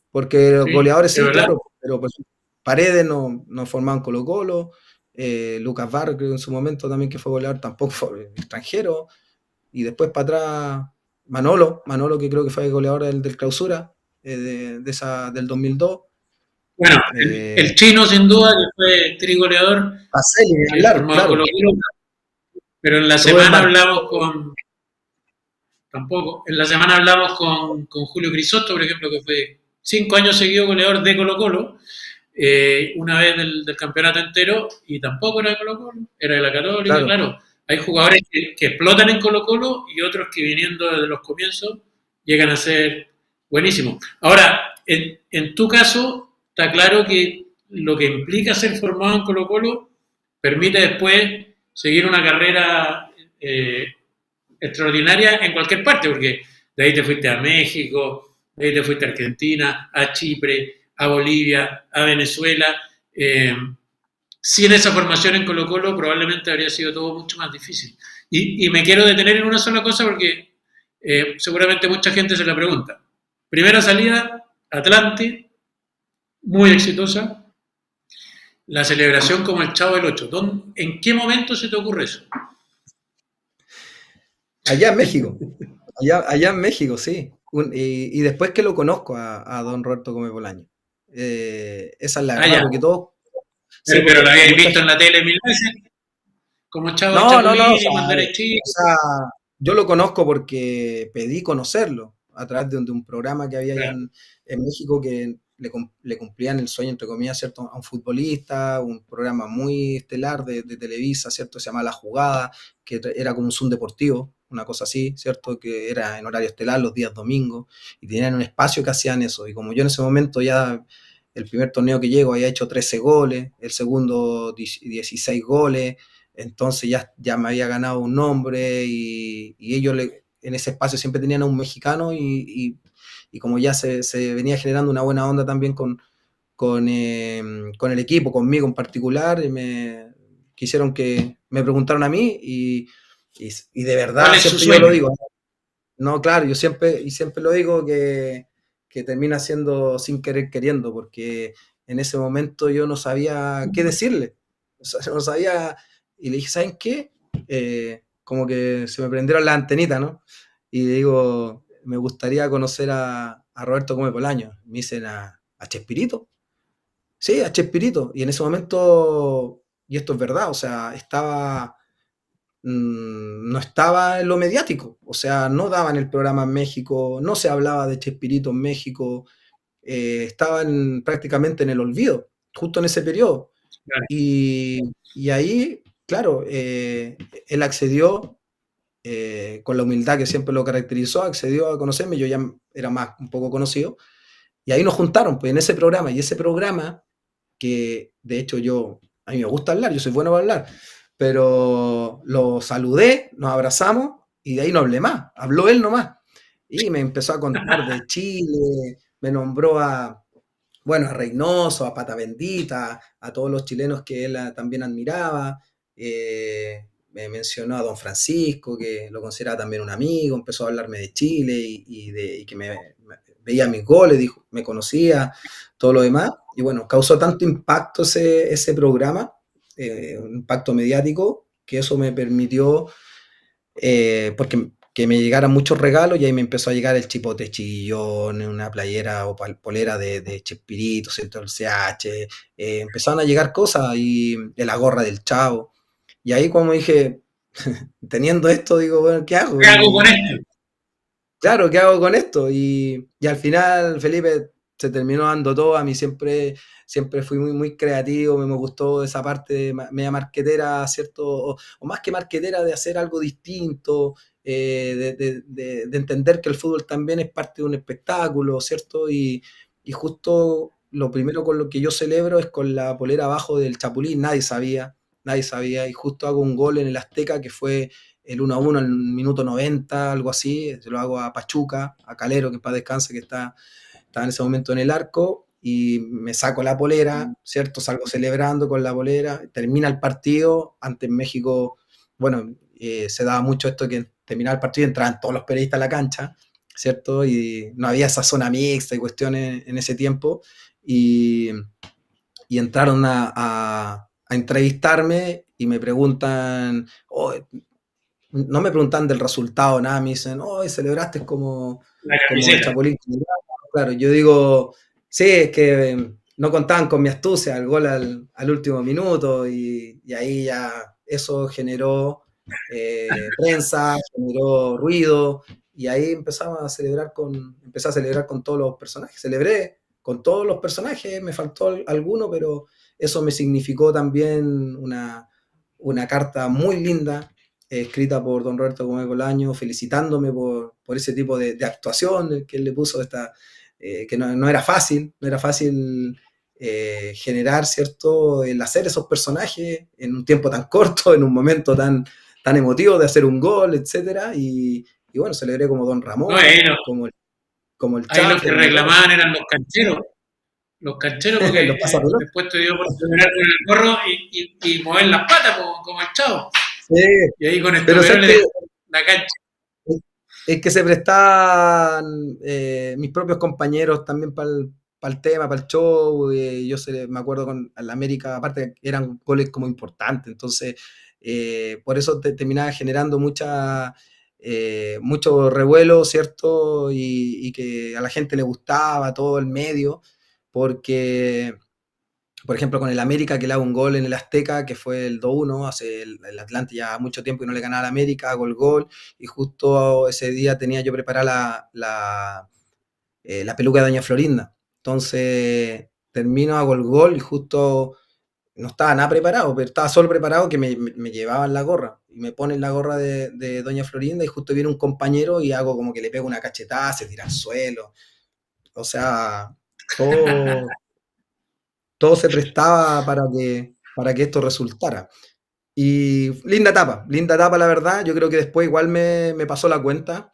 Porque los Sí, goleadores es sí, verdad. claro, pero pues Paredes no formaban Colo Colo, Lucas Barrio, creo en su momento también que fue goleador, tampoco fue extranjero, y después para atrás Manolo que creo que fue goleador del Clausura, del 2002. Bueno, Eh, el chino sin duda, que fue trigoleador, Pacelli, ni que hablar, formado en claro. Colo-Colo, pero en la Rubén semana Martínez, hablamos tampoco, en la semana hablamos con Julio Crisotto, por ejemplo, que fue 5 años seguidos goleador de Colo-Colo, una vez del campeonato entero, y tampoco era de Colo-Colo, era de la Católica, claro. claro. Hay jugadores que explotan en Colo-Colo y otros que viniendo desde los comienzos llegan a ser buenísimos. Ahora, en tu caso, está claro que lo que implica ser formado en Colo-Colo permite después seguir una carrera extraordinaria en cualquier parte, porque de ahí te fuiste a México, De ahí te fuiste a Argentina, a Chipre, a Bolivia, a Venezuela. Sin esa formación en Colo-Colo probablemente habría sido todo mucho más difícil. Y me quiero detener en una sola cosa porque seguramente mucha gente se la pregunta. Primera salida, Atlante, muy exitosa. La celebración como el Chavo del Ocho. ¿En qué momento se te ocurre eso? Allá en México, allá en México, sí. Y después que lo conozco a don Roberto Gómez Bolaño. Esa es la Ah, verdad, ya. porque todos, sí, Pero lo porque habéis mucha visto en gente. la tele mil veces, como Chavo No, no, no, Chapulín y cuando eres o chico. sea, yo lo conozco porque pedí conocerlo a través de un programa que había allá Claro. en México que le cumplían el sueño, entre comillas, ¿cierto? A un futbolista, un programa muy estelar de Televisa, ¿cierto? Se llama La Jugada, que era como un Zoom deportivo, una cosa así, ¿cierto? Que era en horario estelar los días domingos y tenían un espacio que hacían eso. Y como yo en ese momento ya, el primer torneo que llego había hecho 13 goles, el segundo 16 goles, entonces ya me había ganado un nombre y ellos en ese espacio siempre tenían a un mexicano y como ya se venía generando una buena onda también con el equipo, conmigo en particular, y me quisieron que me preguntaron a mí y de ¿Cuál verdad es su siempre yo lo sueño? digo, no, claro, yo siempre lo digo que termina siendo sin querer queriendo, porque en ese momento yo no sabía qué decirle. O sea, no sabía, y le dije, ¿saben qué? Como que se me prendieron las antenitas, ¿no? Y le digo, me gustaría conocer a Roberto Gómez Bolaño. Me dicen a Chespirito. Sí, a Chespirito. Y en ese momento, y esto es verdad, o sea, no estaba en lo mediático, o sea, no daban el programa en México, no se hablaba de Chespirito en México, estaban prácticamente en el olvido, justo en ese periodo. Claro. Y ahí, claro, él accedió con la humildad que siempre lo caracterizó, accedió a conocerme, yo ya era más un poco conocido, y ahí nos juntaron pues, en ese programa, y ese programa que de hecho a mí me gusta hablar, yo soy bueno para hablar, pero lo saludé, nos abrazamos y de ahí no hablé más, habló él nomás. Y me empezó a contar de Chile, me nombró bueno, a Reynoso, a Pata Bendita, a todos los chilenos que él también admiraba. Me mencionó a Don Francisco, que lo consideraba también un amigo, empezó a hablarme de Chile y que veía mis goles, dijo, me conocía, todo lo demás. Y bueno, causó tanto impacto ese programa, un impacto mediático, que eso me permitió porque que me llegaran muchos regalos y ahí me empezó a llegar el chipote chillón, una playera o polera de Chespirito, ¿cierto? El CH, empezaron a llegar cosas y de la gorra del Chavo. Y ahí como dije, teniendo esto, digo, bueno, ¿qué hago? ¿Qué hago con esto? Claro, ¿qué hago con esto? Y al final, Felipe, se terminó dando todo. A mí siempre fui muy creativo, me gustó esa parte media marquetera, ¿cierto? O más que marquetera, de hacer algo distinto, de entender que el fútbol también es parte de un espectáculo, ¿cierto? Y justo lo primero con lo que yo celebro es con la polera abajo del Chapulín, nadie sabía, y justo hago un gol en el Azteca que fue el 1-1 en el minuto 90, algo así, se lo hago a Pachuca, a Calero, que en paz descanse, que estaba en ese momento en el arco, y me saco la polera, ¿cierto? Salgo celebrando con la polera, termina el partido, antes en México, bueno, se daba mucho esto que terminaba el partido y entraban todos los periodistas a la cancha, ¿cierto? Y no había esa zona mixta y cuestiones en ese tiempo, y, y entraron a entrevistarme y me preguntan, oh, no me preguntan del resultado, nada, me dicen, oh, celebraste La como el camiseta. Chapulín Colorado. Claro, yo digo, sí, es que no contaban con mi astucia, el gol al último minuto, y ahí ya eso generó prensa, generó ruido, y ahí empecé a celebrar con todos los personajes, celebré con todos los personajes, me faltó alguno, pero eso me significó también una carta muy linda escrita por don Roberto Gómez Bolaño, felicitándome por ese tipo de actuación que él le puso, que no era fácil, no era fácil generar, ¿cierto? El hacer esos personajes en un tiempo tan corto, en un momento tan emotivo de hacer un gol, etcétera, y bueno, celebré como Don Ramón, Bueno, como... como el Ahí los Chafe, que el Motor, reclamaban eran los cancheros porque los pasapelotas. después te dio por celebrar con el gorro y mover las patas como el chavo. Sí, Y ahí con pero estupidez sabes le que dejaron la cancha. es que se prestaban mis propios compañeros también para el tema, para el show. Me acuerdo con la América, aparte eran goles como importantes, entonces por eso terminaba generando mucho revuelo, ¿cierto? Y que a la gente le gustaba todo el medio, porque por ejemplo, con el América que le hago un gol en el Azteca, que fue el 2-1, hace el Atlante ya mucho tiempo que no le ganaba al América, hago el gol, y justo ese día tenía yo preparada la peluca de Doña Florinda. Entonces, termino, hago el gol, y justo no estaba nada preparado, pero estaba solo preparado que me llevaban la gorra, y me ponen la gorra de Doña Florinda, y justo viene un compañero, y hago como que le pego una cachetada, se tira al suelo, o sea, todo todo se prestaba para que esto resultara. Y linda etapa la verdad. Yo creo que después igual me pasó la cuenta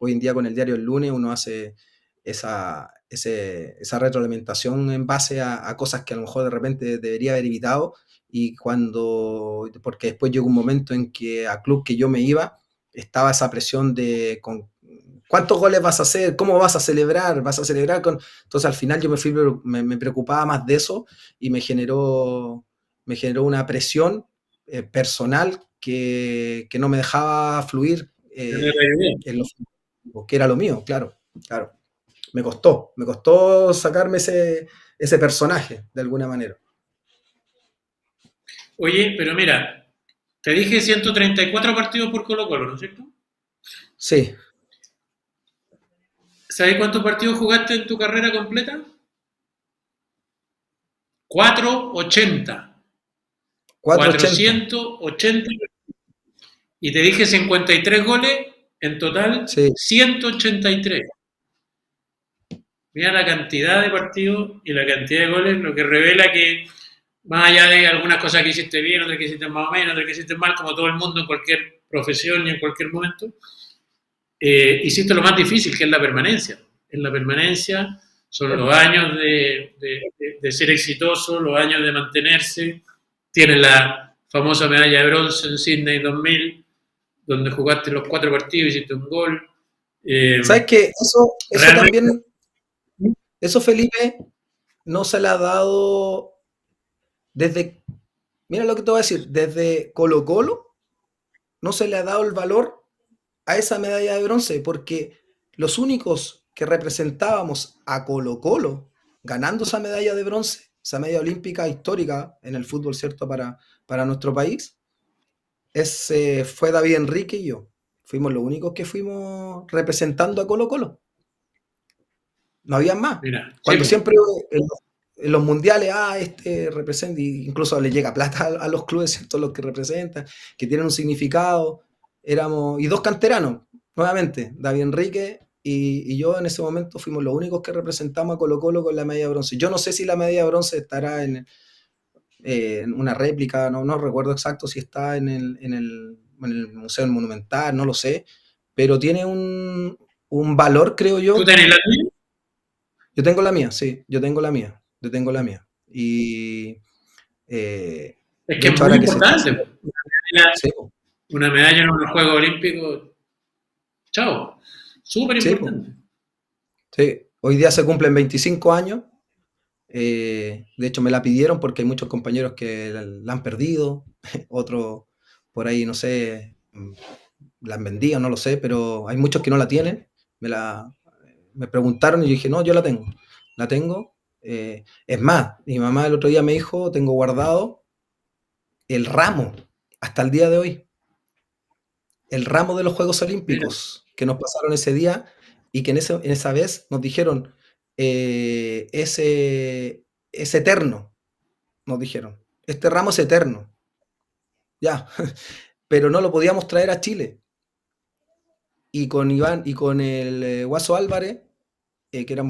hoy en día con el diario El Lunes, uno hace esa retroalimentación en base a cosas que a lo mejor de repente debería haber evitado, porque después llegó un momento en que a club que yo me iba, estaba esa presión de cuántos goles vas a hacer, cómo vas a celebrar entonces al final yo me preocupaba más de eso, y me generó una presión personal que no me dejaba fluir en lo que era lo mío, claro, claro. Me costó sacarme ese personaje de alguna manera. Oye, pero mira, te dije 134 partidos por Colo Colo, ¿no es cierto? Sí, ¿Sabes cuántos partidos jugaste en tu carrera completa? 480. 480. 480. Y te dije 53 goles, en total Sí, 183. Mira la cantidad de partidos y la cantidad de goles, lo que revela que más allá de algunas cosas que hiciste bien, otras que hiciste más o menos, otras que hiciste mal, como todo el mundo en cualquier profesión y en cualquier momento, hiciste lo más difícil, que es la permanencia. En la permanencia son los años de ser exitoso, los años de mantenerse. Tienes la famosa medalla de bronce en Sydney 2000, donde jugaste los 4 partidos, hiciste un gol. Eh, ¿sabes qué? Eso realmente, también, eso Felipe no se le ha dado desde, mira lo que te voy a decir, desde Colo Colo no se le ha dado el valor a esa medalla de bronce, porque los únicos que representábamos a Colo Colo ganando esa medalla de bronce, esa medalla olímpica histórica en el fútbol, ¿cierto? Para nuestro país, fue David Enrique y yo. Fuimos los únicos que fuimos representando a Colo Colo. No había más. mira, sí, Cuando pues, siempre en los mundiales, este representa, incluso le llega plata a los clubes, ¿cierto? Los que representan, que tienen un significado. Y dos canteranos, nuevamente, David Enrique y yo en ese momento fuimos los únicos que representamos a Colo Colo con la medalla de bronce. Yo no sé si la medalla de bronce estará en una réplica, no recuerdo exacto si está en el Museo Monumental, no lo sé, pero tiene un valor, creo ¿tú yo. tenés la tuya? Yo tengo la mía, sí, yo tengo la mía. Y Es que de es hecho muy ahora que se está importante. haciendo, sí, po, Una medalla en unos Juegos Olímpicos, chao, súper sí, po, importante. sí. Hoy día se cumplen 25 años, de hecho me la pidieron porque hay muchos compañeros que la han perdido, otros por ahí, no sé, la han vendido, no lo sé, pero hay muchos que no la tienen. Me preguntaron y yo dije, no, yo la tengo. Es más, mi mamá el otro día me dijo, tengo guardado el ramo hasta el día de hoy, el ramo de los Juegos Mira, Olímpicos que nos pasaron ese día, y que en esa vez nos dijeron, es eterno, nos dijeron, este ramo es eterno, ya, pero no lo podíamos traer a Chile. Y con Iván y con el Guaso Álvarez,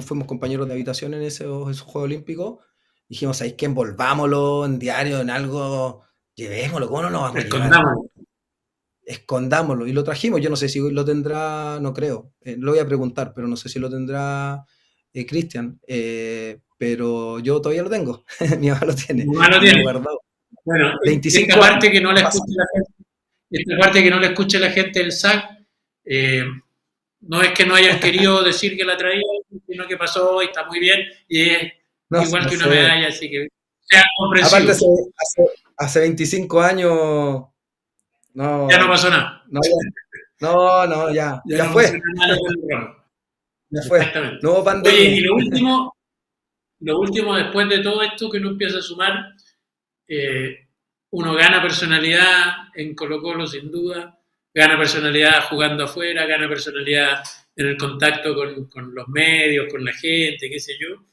fuimos compañeros de habitación en esos Juegos Olímpicos, dijimos, ¿sabéis qué? Envolvámoslo en diario, en algo, llevémoslo, ¿cómo no lo vamos a llevar? escondámoslo. escondámoslo. Y lo trajimos, yo no sé si lo tendrá, no creo, lo voy a preguntar, pero no sé si lo tendrá Cristian, pero yo todavía lo tengo, mi mamá lo tiene, Mi mamá lo y lo ha tiene. guardado. Bueno, esta 25 años parte que no la pasa. escuche la gente, esta parte que no la escuche la gente del SAC, eh, no es que no hayan querido decir que la traía, sino que pasó y está muy bien, y es No, igual no que una sé. medalla, así que sean Aparte, comprensivos. hace 25 años, Ya no no, pasó nada. no, no, ya, Ya ya no pasó fue, nada malo con el ramo. ya fue. Exactamente. No hubo Oye, y pandemia. lo último después de todo esto que uno empieza a sumar, eh, uno gana personalidad en Colo Colo sin duda, gana personalidad jugando afuera, gana personalidad en el contacto con los medios, con la gente, qué sé yo,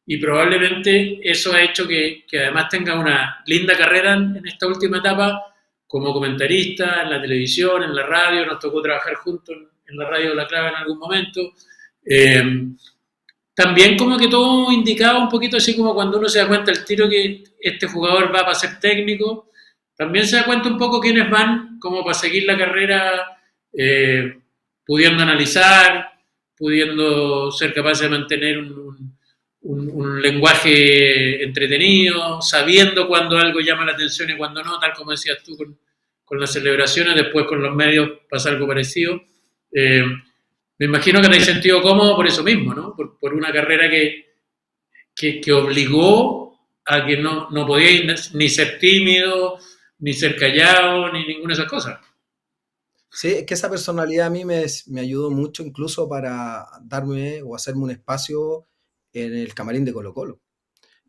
y probablemente eso ha hecho que además tenga una linda carrera en esta última etapa como comentarista en la televisión, en la radio, nos tocó trabajar juntos en la radio de La Clave en algún momento. Eh, También como que todo indicaba un poquito así como cuando uno se da cuenta el tiro que este jugador va para ser técnico, también se da cuenta un poco quiénes van como para seguir la carrera, eh, pudiendo analizar, pudiendo ser capaz de mantener un lenguaje entretenido, sabiendo cuando algo llama la atención y cuando no, tal como decías tú con las celebraciones, después con los medios pasa algo parecido. Eh, Me imagino que te has sentido cómodo por eso mismo, ¿no? Por una carrera que obligó a que no podías ni ser tímido, ni ser callado, ni ninguna de esas cosas. Sí, es que esa personalidad a mí me ayudó mucho incluso para darme o hacerme un espacio en el camarín de Colo Colo,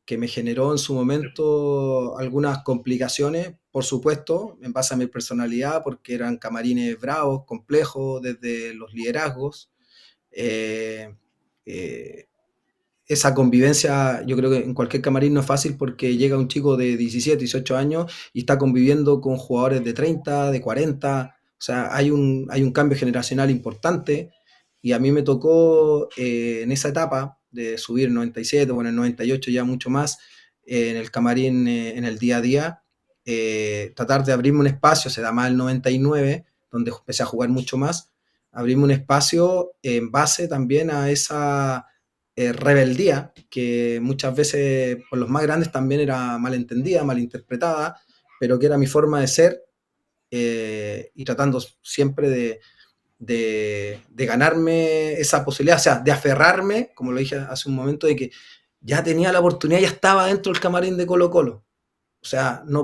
que me generó en su momento algunas complicaciones, por supuesto, en base a mi personalidad, porque eran camarines bravos, complejos, desde los liderazgos. Eh, eh, Esa convivencia, yo creo que en cualquier camarín no es fácil porque llega un chico de 17, 18 años y está conviviendo con jugadores de 30, de 40, o sea, hay un cambio generacional importante y a mí me tocó en esa etapa de subir 97 o en el 98 ya mucho más en el camarín en el día a día, tratar de abrirme un espacio, se da más el 99, donde empecé a jugar mucho más, abrirme un espacio en base también a esa rebeldía, que muchas veces por los más grandes también era malentendida, malinterpretada, pero que era mi forma de ser y tratando siempre de ganarme esa posibilidad, o sea, de aferrarme, como lo dije hace un momento, de que ya tenía la oportunidad, ya estaba dentro del camarín de Colo Colo. O sea, No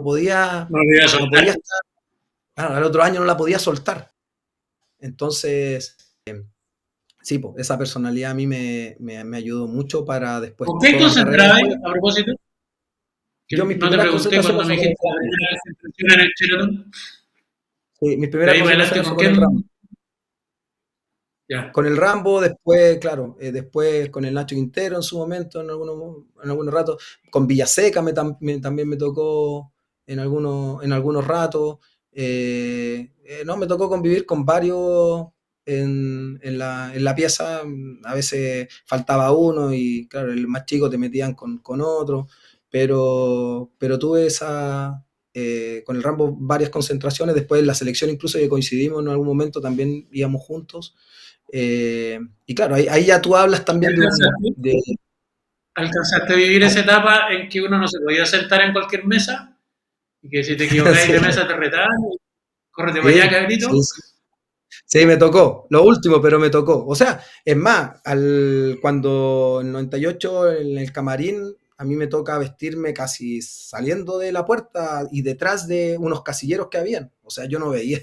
lo voy a no soltar. podía estar, claro, al otro año no la podía soltar. Entonces, sí, pues, esa personalidad a mí me ayudó mucho para después ¿Con qué toda la carrera concentrabas después. a propósito? Que Yo mis no te primeras pregunté concentraciones cuando me fue con el dijiste la Rambo. primera concentración en el Sheraton. Sí, mis De primeras ahí para adelante, concentraciones fue ¿con con el Rambo. quién? Ya. Con el Rambo, después, claro, después con el Nacho Quintero en su momento, en algunos ratos. Con Villaseca también me tocó en algunos ratos. No, me tocó convivir con varios en la pieza. A veces faltaba uno y, claro, el más chico te metían con otro. Pero tuve con el Rambo varias concentraciones. Después en la selección, incluso que coincidimos en algún momento, también íbamos juntos. Y claro, ahí ya tú hablas también ¿Alcanzaste a vivir ah, esa etapa en que uno no se podía sentar en cualquier mesa y que si te equivocáis sí, de mesa te retaban? Córrete para allá, sí, cabrito. sí. Sí, me tocó, lo último, pero me tocó. O sea, es más, cuando en 98 en el camarín, a mí me toca vestirme casi saliendo de la puerta y detrás de unos casilleros que habían. O sea, yo no veía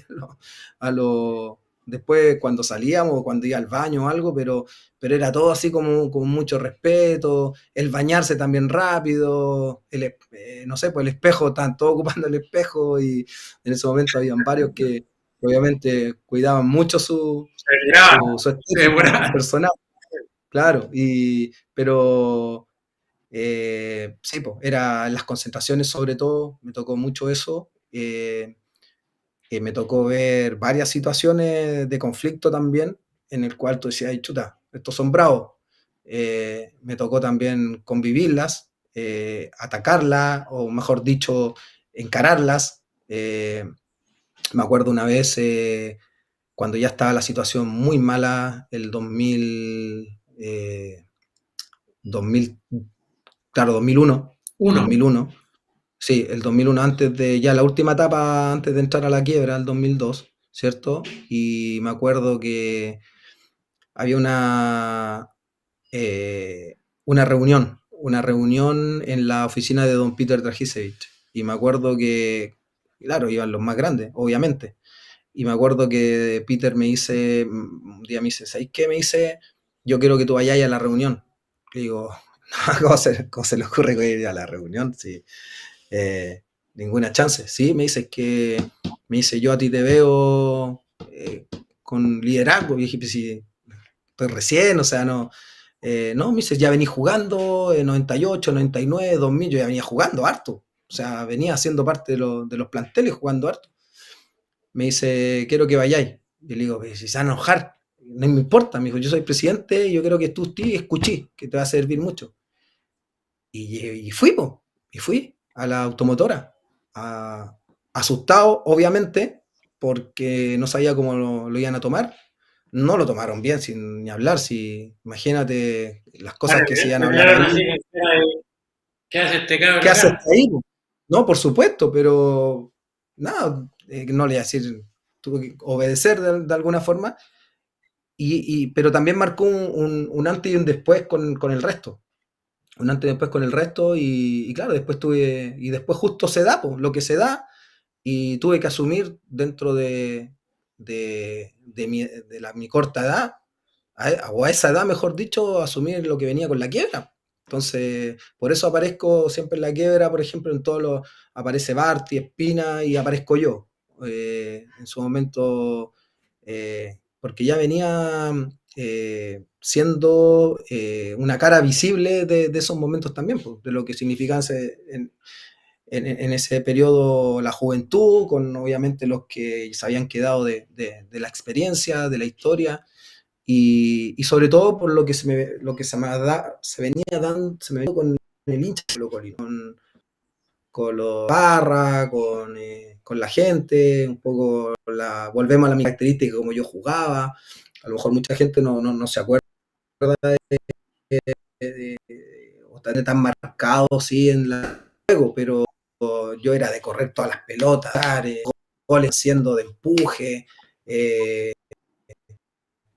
después cuando salíamos o cuando iba al baño o algo, pero era todo así como con mucho respeto, el bañarse también rápido, no sé, pues el espejo, estaban todos ocupando el espejo y en ese momento habían varios que obviamente cuidaban mucho Se graba, su se estética demoraba. personal, claro, pero sí, pues, era en las concentraciones sobre todo, me tocó mucho eso, me tocó ver varias situaciones de conflicto también, en el cual tú decías, ay, chuta, estos son bravos. Me tocó también convivirlas, atacarlas, o mejor dicho, encararlas. Me acuerdo una vez, cuando ya estaba la situación muy mala, el 2000, claro, 2001, Uno. 2001, sí, el 2001, antes de ya la última etapa, antes de entrar a la quiebra, el 2002, ¿cierto? Y me acuerdo que había una reunión en la oficina de don Peter Dragisevich. Y me acuerdo que, claro, iban los más grandes, obviamente. Y me acuerdo que Peter me dice, un día me dice, ¿sabes qué? Me dice, yo quiero que tú vayas a la reunión. Le digo, no, ¿cómo se le ocurre que ir a la reunión? Sí, eh, ninguna chance. Sí, me dice que, me dice, yo a ti te veo con liderazgo. Y dije, pues si estoy recién, o sea, no. No, me dice, ya venís jugando en 98, 99, 2000, yo ya venía jugando harto. O sea, venía siendo parte de los planteles jugando harto. Me dice, quiero que vayáis. Y le digo, pues, si se van a enojar, no me importa. Me dijo, yo soy presidente y yo quiero que tú escuches, que te va a servir mucho. Y fui, po, y fui a la automotora, a- asustado, obviamente, porque no sabía cómo lo iban a tomar. No lo tomaron bien, sin ni hablar. Si, imagínate las cosas Claro, que se iban te a hablar miraron así ahí. con cara de, ¿qué hace este ¿Qué cabro haces acá? ahí, po? No, por supuesto, pero nada, no le iba a decir, tuve que obedecer de alguna forma. Pero también marcó un antes y un después con el resto. Un antes y después con el resto, y claro, después justo se da, po, lo que se da, y tuve que asumir dentro mi corta edad, o a esa edad, mejor dicho, asumir lo que venía con la quiebra. Entonces, por eso aparezco siempre en la quiebra, por ejemplo, aparece Barty, Espina y aparezco yo. En su momento, porque ya venía siendo una cara visible de esos momentos también, pues, de lo que significaba en ese periodo la juventud, con obviamente los que se habían quedado de la experiencia, de la historia, y sobre todo por se venía dando, se me venía con el hincha colocolino, con los barra, con la gente, un poco volvemos a la característica como yo jugaba. A lo mejor mucha gente no se acuerda o está tan marcado sí en el juego, pero yo era de correr todas las pelotas, goles siendo de empuje, eh,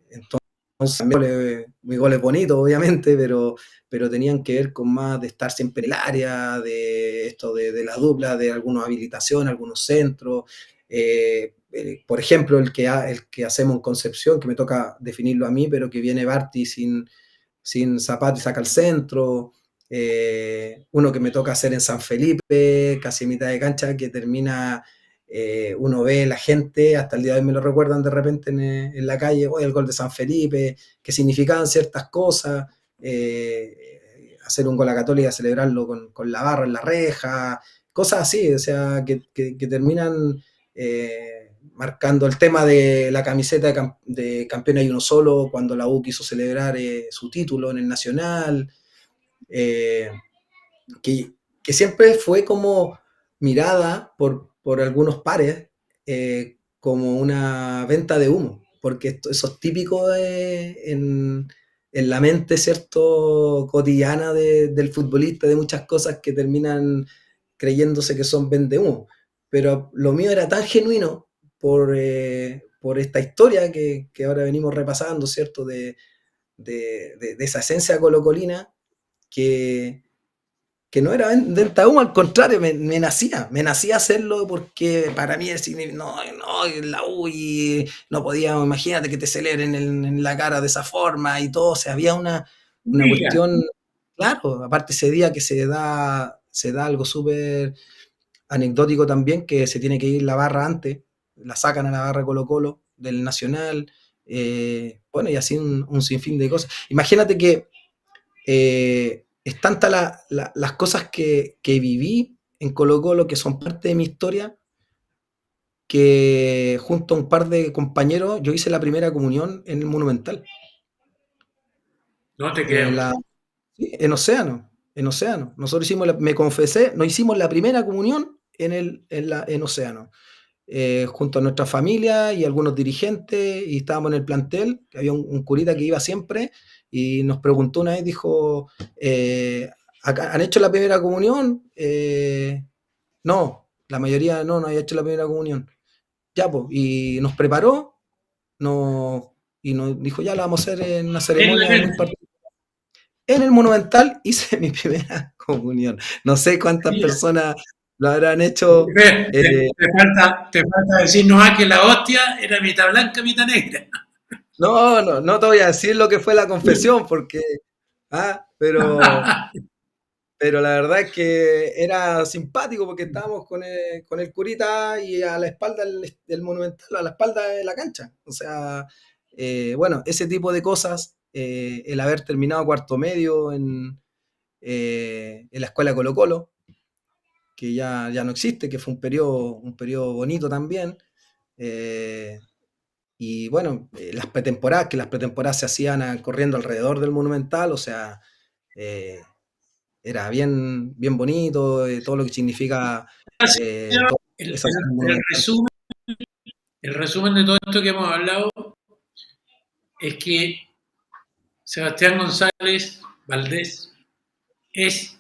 entonces mis goles bonitos obviamente, pero tenían que ver con más de estar siempre en el área, de esto de la dupla, de algunas habilitaciones, algunos centros. Por ejemplo, el que hacemos en Concepción, que me toca definirlo a mí, pero que viene Barty sin zapato y saca el centro. Uno que me toca hacer en San Felipe, casi a mitad de cancha, que termina, uno ve la gente, hasta el día de hoy me lo recuerdan de repente en la calle, oye, el gol de San Felipe, que significaban ciertas cosas, hacer un gol a Católica, celebrarlo con la barra en la reja, cosas así, o sea, que terminan marcando el tema de la camiseta de campeón hay uno solo, cuando la U quiso celebrar su título en el Nacional, eh, que siempre fue como mirada por algunos pares como una venta de humo, porque eso es típico en la mente, ¿cierto?, cotidiana del futbolista, de muchas cosas que terminan creyéndose que son vende humo. Pero lo mío era tan genuino por esta historia que ahora venimos repasando, ¿cierto?, de esa esencia colocolina que, que no era venta de humo, al contrario, me nacía hacerlo porque para mí decir, no, no, la U y no podíamos, imagínate que te celebren en la cara de esa forma y todo, o sea, había una Mira, cuestión, claro, aparte ese día que se da algo súper anecdótico también, que se tiene que ir la barra antes, la sacan a la barra Colo Colo del Nacional, bueno, y así un sinfín de cosas. Imagínate que es tanta las cosas que viví en Colo Colo, que son parte de mi historia, que junto a un par de compañeros yo hice la primera comunión en el Monumental, no te en, creo. la, sí, en Océano. Nosotros me confesé, nos hicimos la primera comunión en Océano. junto a nuestra familia y algunos dirigentes, y estábamos en el plantel, que había un curita que iba siempre, y nos preguntó una vez, dijo, ¿han hecho la primera comunión? No, la mayoría no había hecho la primera comunión. Ya, pues, y nos preparó, nos, y nos dijo, ya la vamos a hacer en una En la ceremonia muy cancha. particular. En el Monumental hice mi primera comunión. No sé cuántas personas lo habrán hecho. Te falta decirnos que la hostia era mitad blanca, mitad negra. No te voy a decir lo que fue la confesión, porque, ah, pero la verdad es que era simpático porque estábamos con el curita y a la espalda del Monumental, a la espalda de la cancha. O sea, bueno, ese tipo de cosas, el haber terminado cuarto medio en la escuela Colo Colo, que ya no existe, que fue un periodo bonito también. eh, y bueno, que las pretemporadas se hacían corriendo alrededor del Monumental, o sea, eh, era bien bonito, todo lo que significa todas El, esas zonas el monumentales. resumen, el resumen de todo esto que hemos hablado es que Sebastián González Valdés es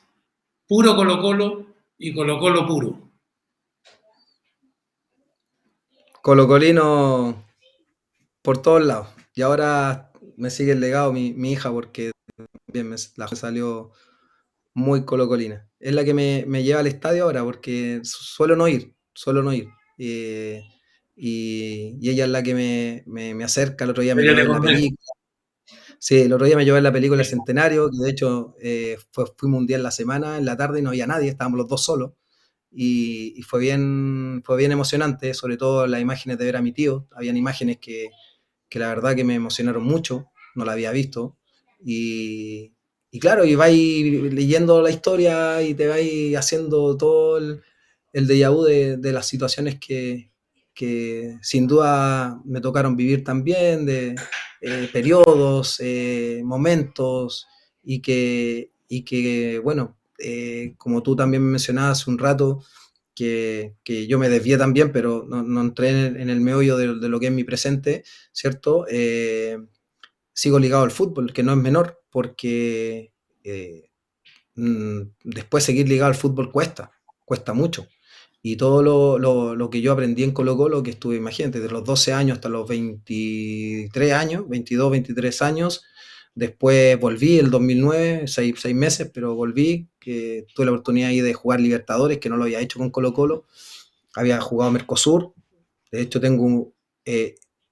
puro Colo Colo y Colo Colo puro. Colocolino por todos lados. Y ahora me sigue el legado mi hija porque también la salió muy colocolina. Es la que me lleva al estadio ahora porque suelo no ir. Eh, y ella es la que me acerca. El otro día me Ella llevó a te ver la convence. película. Sí, el otro día me llevó a ver la película El Centenario, que de hecho fuimos un día en la semana, en la tarde, y no había nadie, estábamos los dos solos. Y fue bien emocionante, sobre todo las imágenes de ver a mi tío. Habían imágenes que la verdad que me emocionaron mucho, no la había visto. Y, y claro, y vais leyendo la historia y te vais haciendo todo el déjà vu de las situaciones que sin duda me tocaron vivir también, de periodos, momentos, bueno, como tú también me mencionabas hace un rato, que yo me desvié también, pero no entré en el meollo de lo que es mi presente, ¿cierto? Sigo ligado al fútbol, que no es menor, porque después seguir ligado al fútbol cuesta mucho. Y todo lo que yo aprendí en Colo Colo, que estuve, imagínate, de los 12 años hasta los 23 años, 22, 23 años, después volví el 2009, 6 meses, pero volví, que tuve la oportunidad ahí de jugar Libertadores, que no lo había hecho con Colo Colo, había jugado Mercosur, de hecho tengo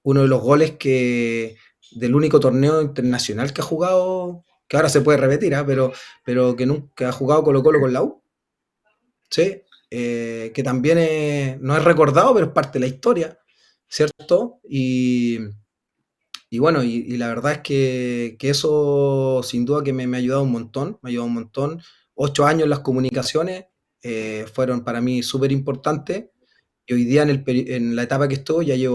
uno de los goles del único torneo internacional que ha jugado, que ahora se puede repetir, ¿eh? Pero que nunca ha jugado Colo Colo con la U, ¿sí? Que también no es recordado, pero es parte de la historia, ¿cierto? Y bueno, y la verdad es que eso sin duda que me ha ayudado un montón, me ha ayudado un montón. 8 años en las comunicaciones fueron para mí súper importantes. Y hoy día en la etapa que estoy ya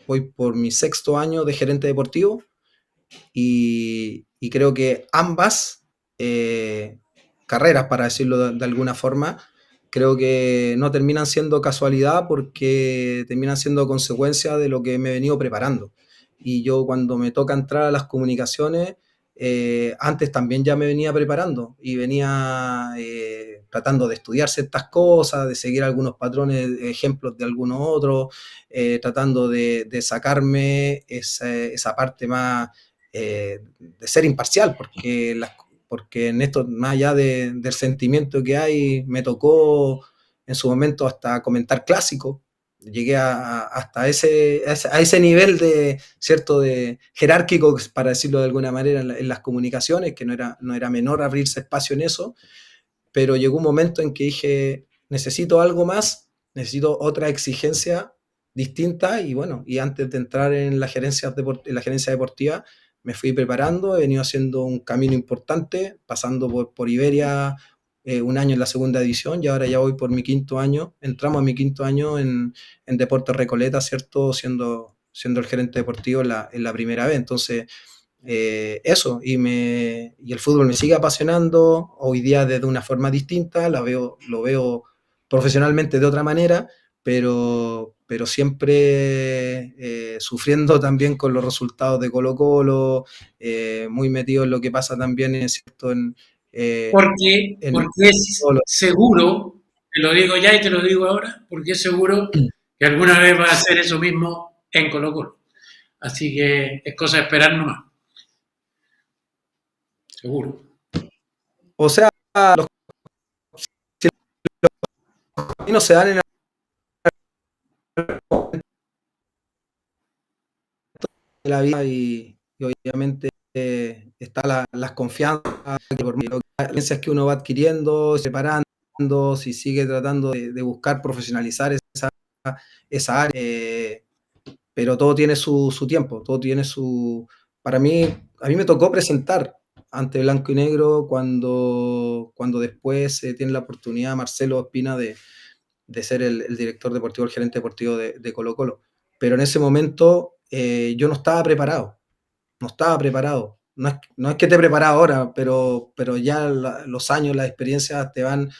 voy por mi sexto año de gerente deportivo y creo que ambas carreras, para decirlo de alguna forma, creo que no terminan siendo casualidad porque terminan siendo consecuencia de lo que me he venido preparando. Y yo cuando me toca entrar a las comunicaciones, antes también ya me venía preparando y venía tratando de estudiar ciertas cosas, de seguir algunos patrones, ejemplos de algunos otros, tratando de sacarme esa parte más de ser imparcial, porque en esto, más allá del sentimiento que hay, me tocó en su momento hasta comentar clásicos. Llegué hasta a ese nivel de, ¿cierto?, de jerárquico, para decirlo de alguna manera, en las comunicaciones, que no era menor abrirse espacio en eso, pero llegó un momento en que dije, necesito algo más, necesito otra exigencia distinta y bueno, y antes de entrar en en la gerencia deportiva, me fui preparando, he venido haciendo un camino importante, pasando por Iberia un año en la segunda división y ahora ya voy por mi quinto año, entramos a mi quinto año en Deportes Recoleta, ¿cierto? Siendo el gerente deportivo en la primera vez, entonces eso, y el fútbol me sigue apasionando, hoy día desde una forma distinta, lo veo profesionalmente de otra manera, pero siempre sufriendo también con los resultados de Colo-Colo, muy metido en lo que pasa también, es cierto, Porque es todo seguro, te lo digo ya y te lo digo ahora, porque es seguro que alguna vez va a hacer eso mismo en Colo-Colo. Así que es cosa de esperar nomás, seguro. o sea, los caminos se dan en la vida y obviamente está las confianzas, las experiencias que uno va adquiriendo, separando, si sigue tratando de buscar profesionalizar esa área, pero todo tiene su tiempo, todo tiene su... Para mí, a mí me tocó presentar ante Blanco y Negro cuando después tiene la oportunidad Marcelo Espina de ser el director deportivo, el gerente deportivo de Colo-Colo. Pero en ese momento yo no estaba preparado, no estaba preparado. No es que te prepara ahora, pero ya los años, las experiencias te van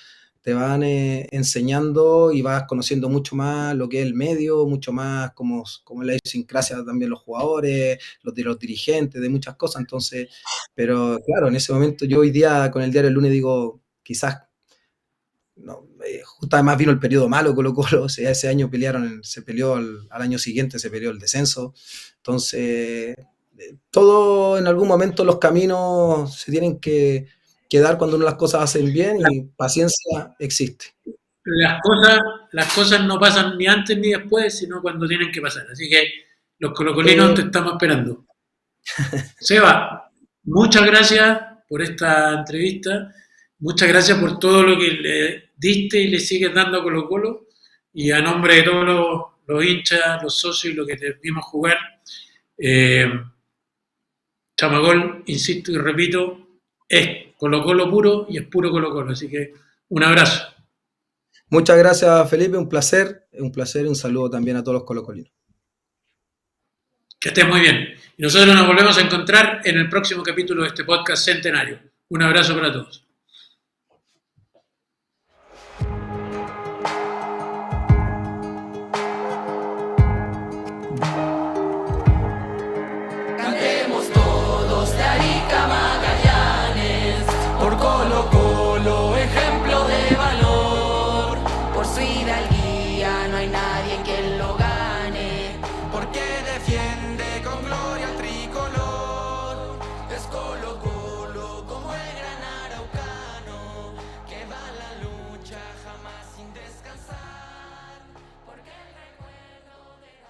enseñando y vas conociendo mucho más lo que es el medio, mucho más como la idiosincrasia también los jugadores, de los dirigentes, de muchas cosas. Entonces, pero claro, en ese momento yo hoy día con el diario El Lunes digo, quizás no, justo además vino el periodo malo Colo-Colo, o sea, ese año se peleó al año siguiente, se peleó el descenso. Entonces, todo en algún momento los caminos se tienen que dar cuando uno las cosas hacen bien y paciencia existe. Las cosas, las cosas no pasan ni antes ni después, sino cuando tienen que pasar. Así que los colocolinos te Eh, estamos esperando. Seba, muchas gracias por esta entrevista. Muchas gracias por todo lo que le diste y le sigues dando a Colo Colo. Y a nombre de todos los hinchas, los socios y lo que te vimos jugar, eh, Chamagol, insisto y repito, es Colo Colo puro y es puro Colo Colo. Así que un abrazo. Muchas gracias, Felipe, un placer y un saludo también a todos los colocolinos. Que estés muy bien. Y nosotros nos volvemos a encontrar en el próximo capítulo de este podcast centenario. Un abrazo para todos.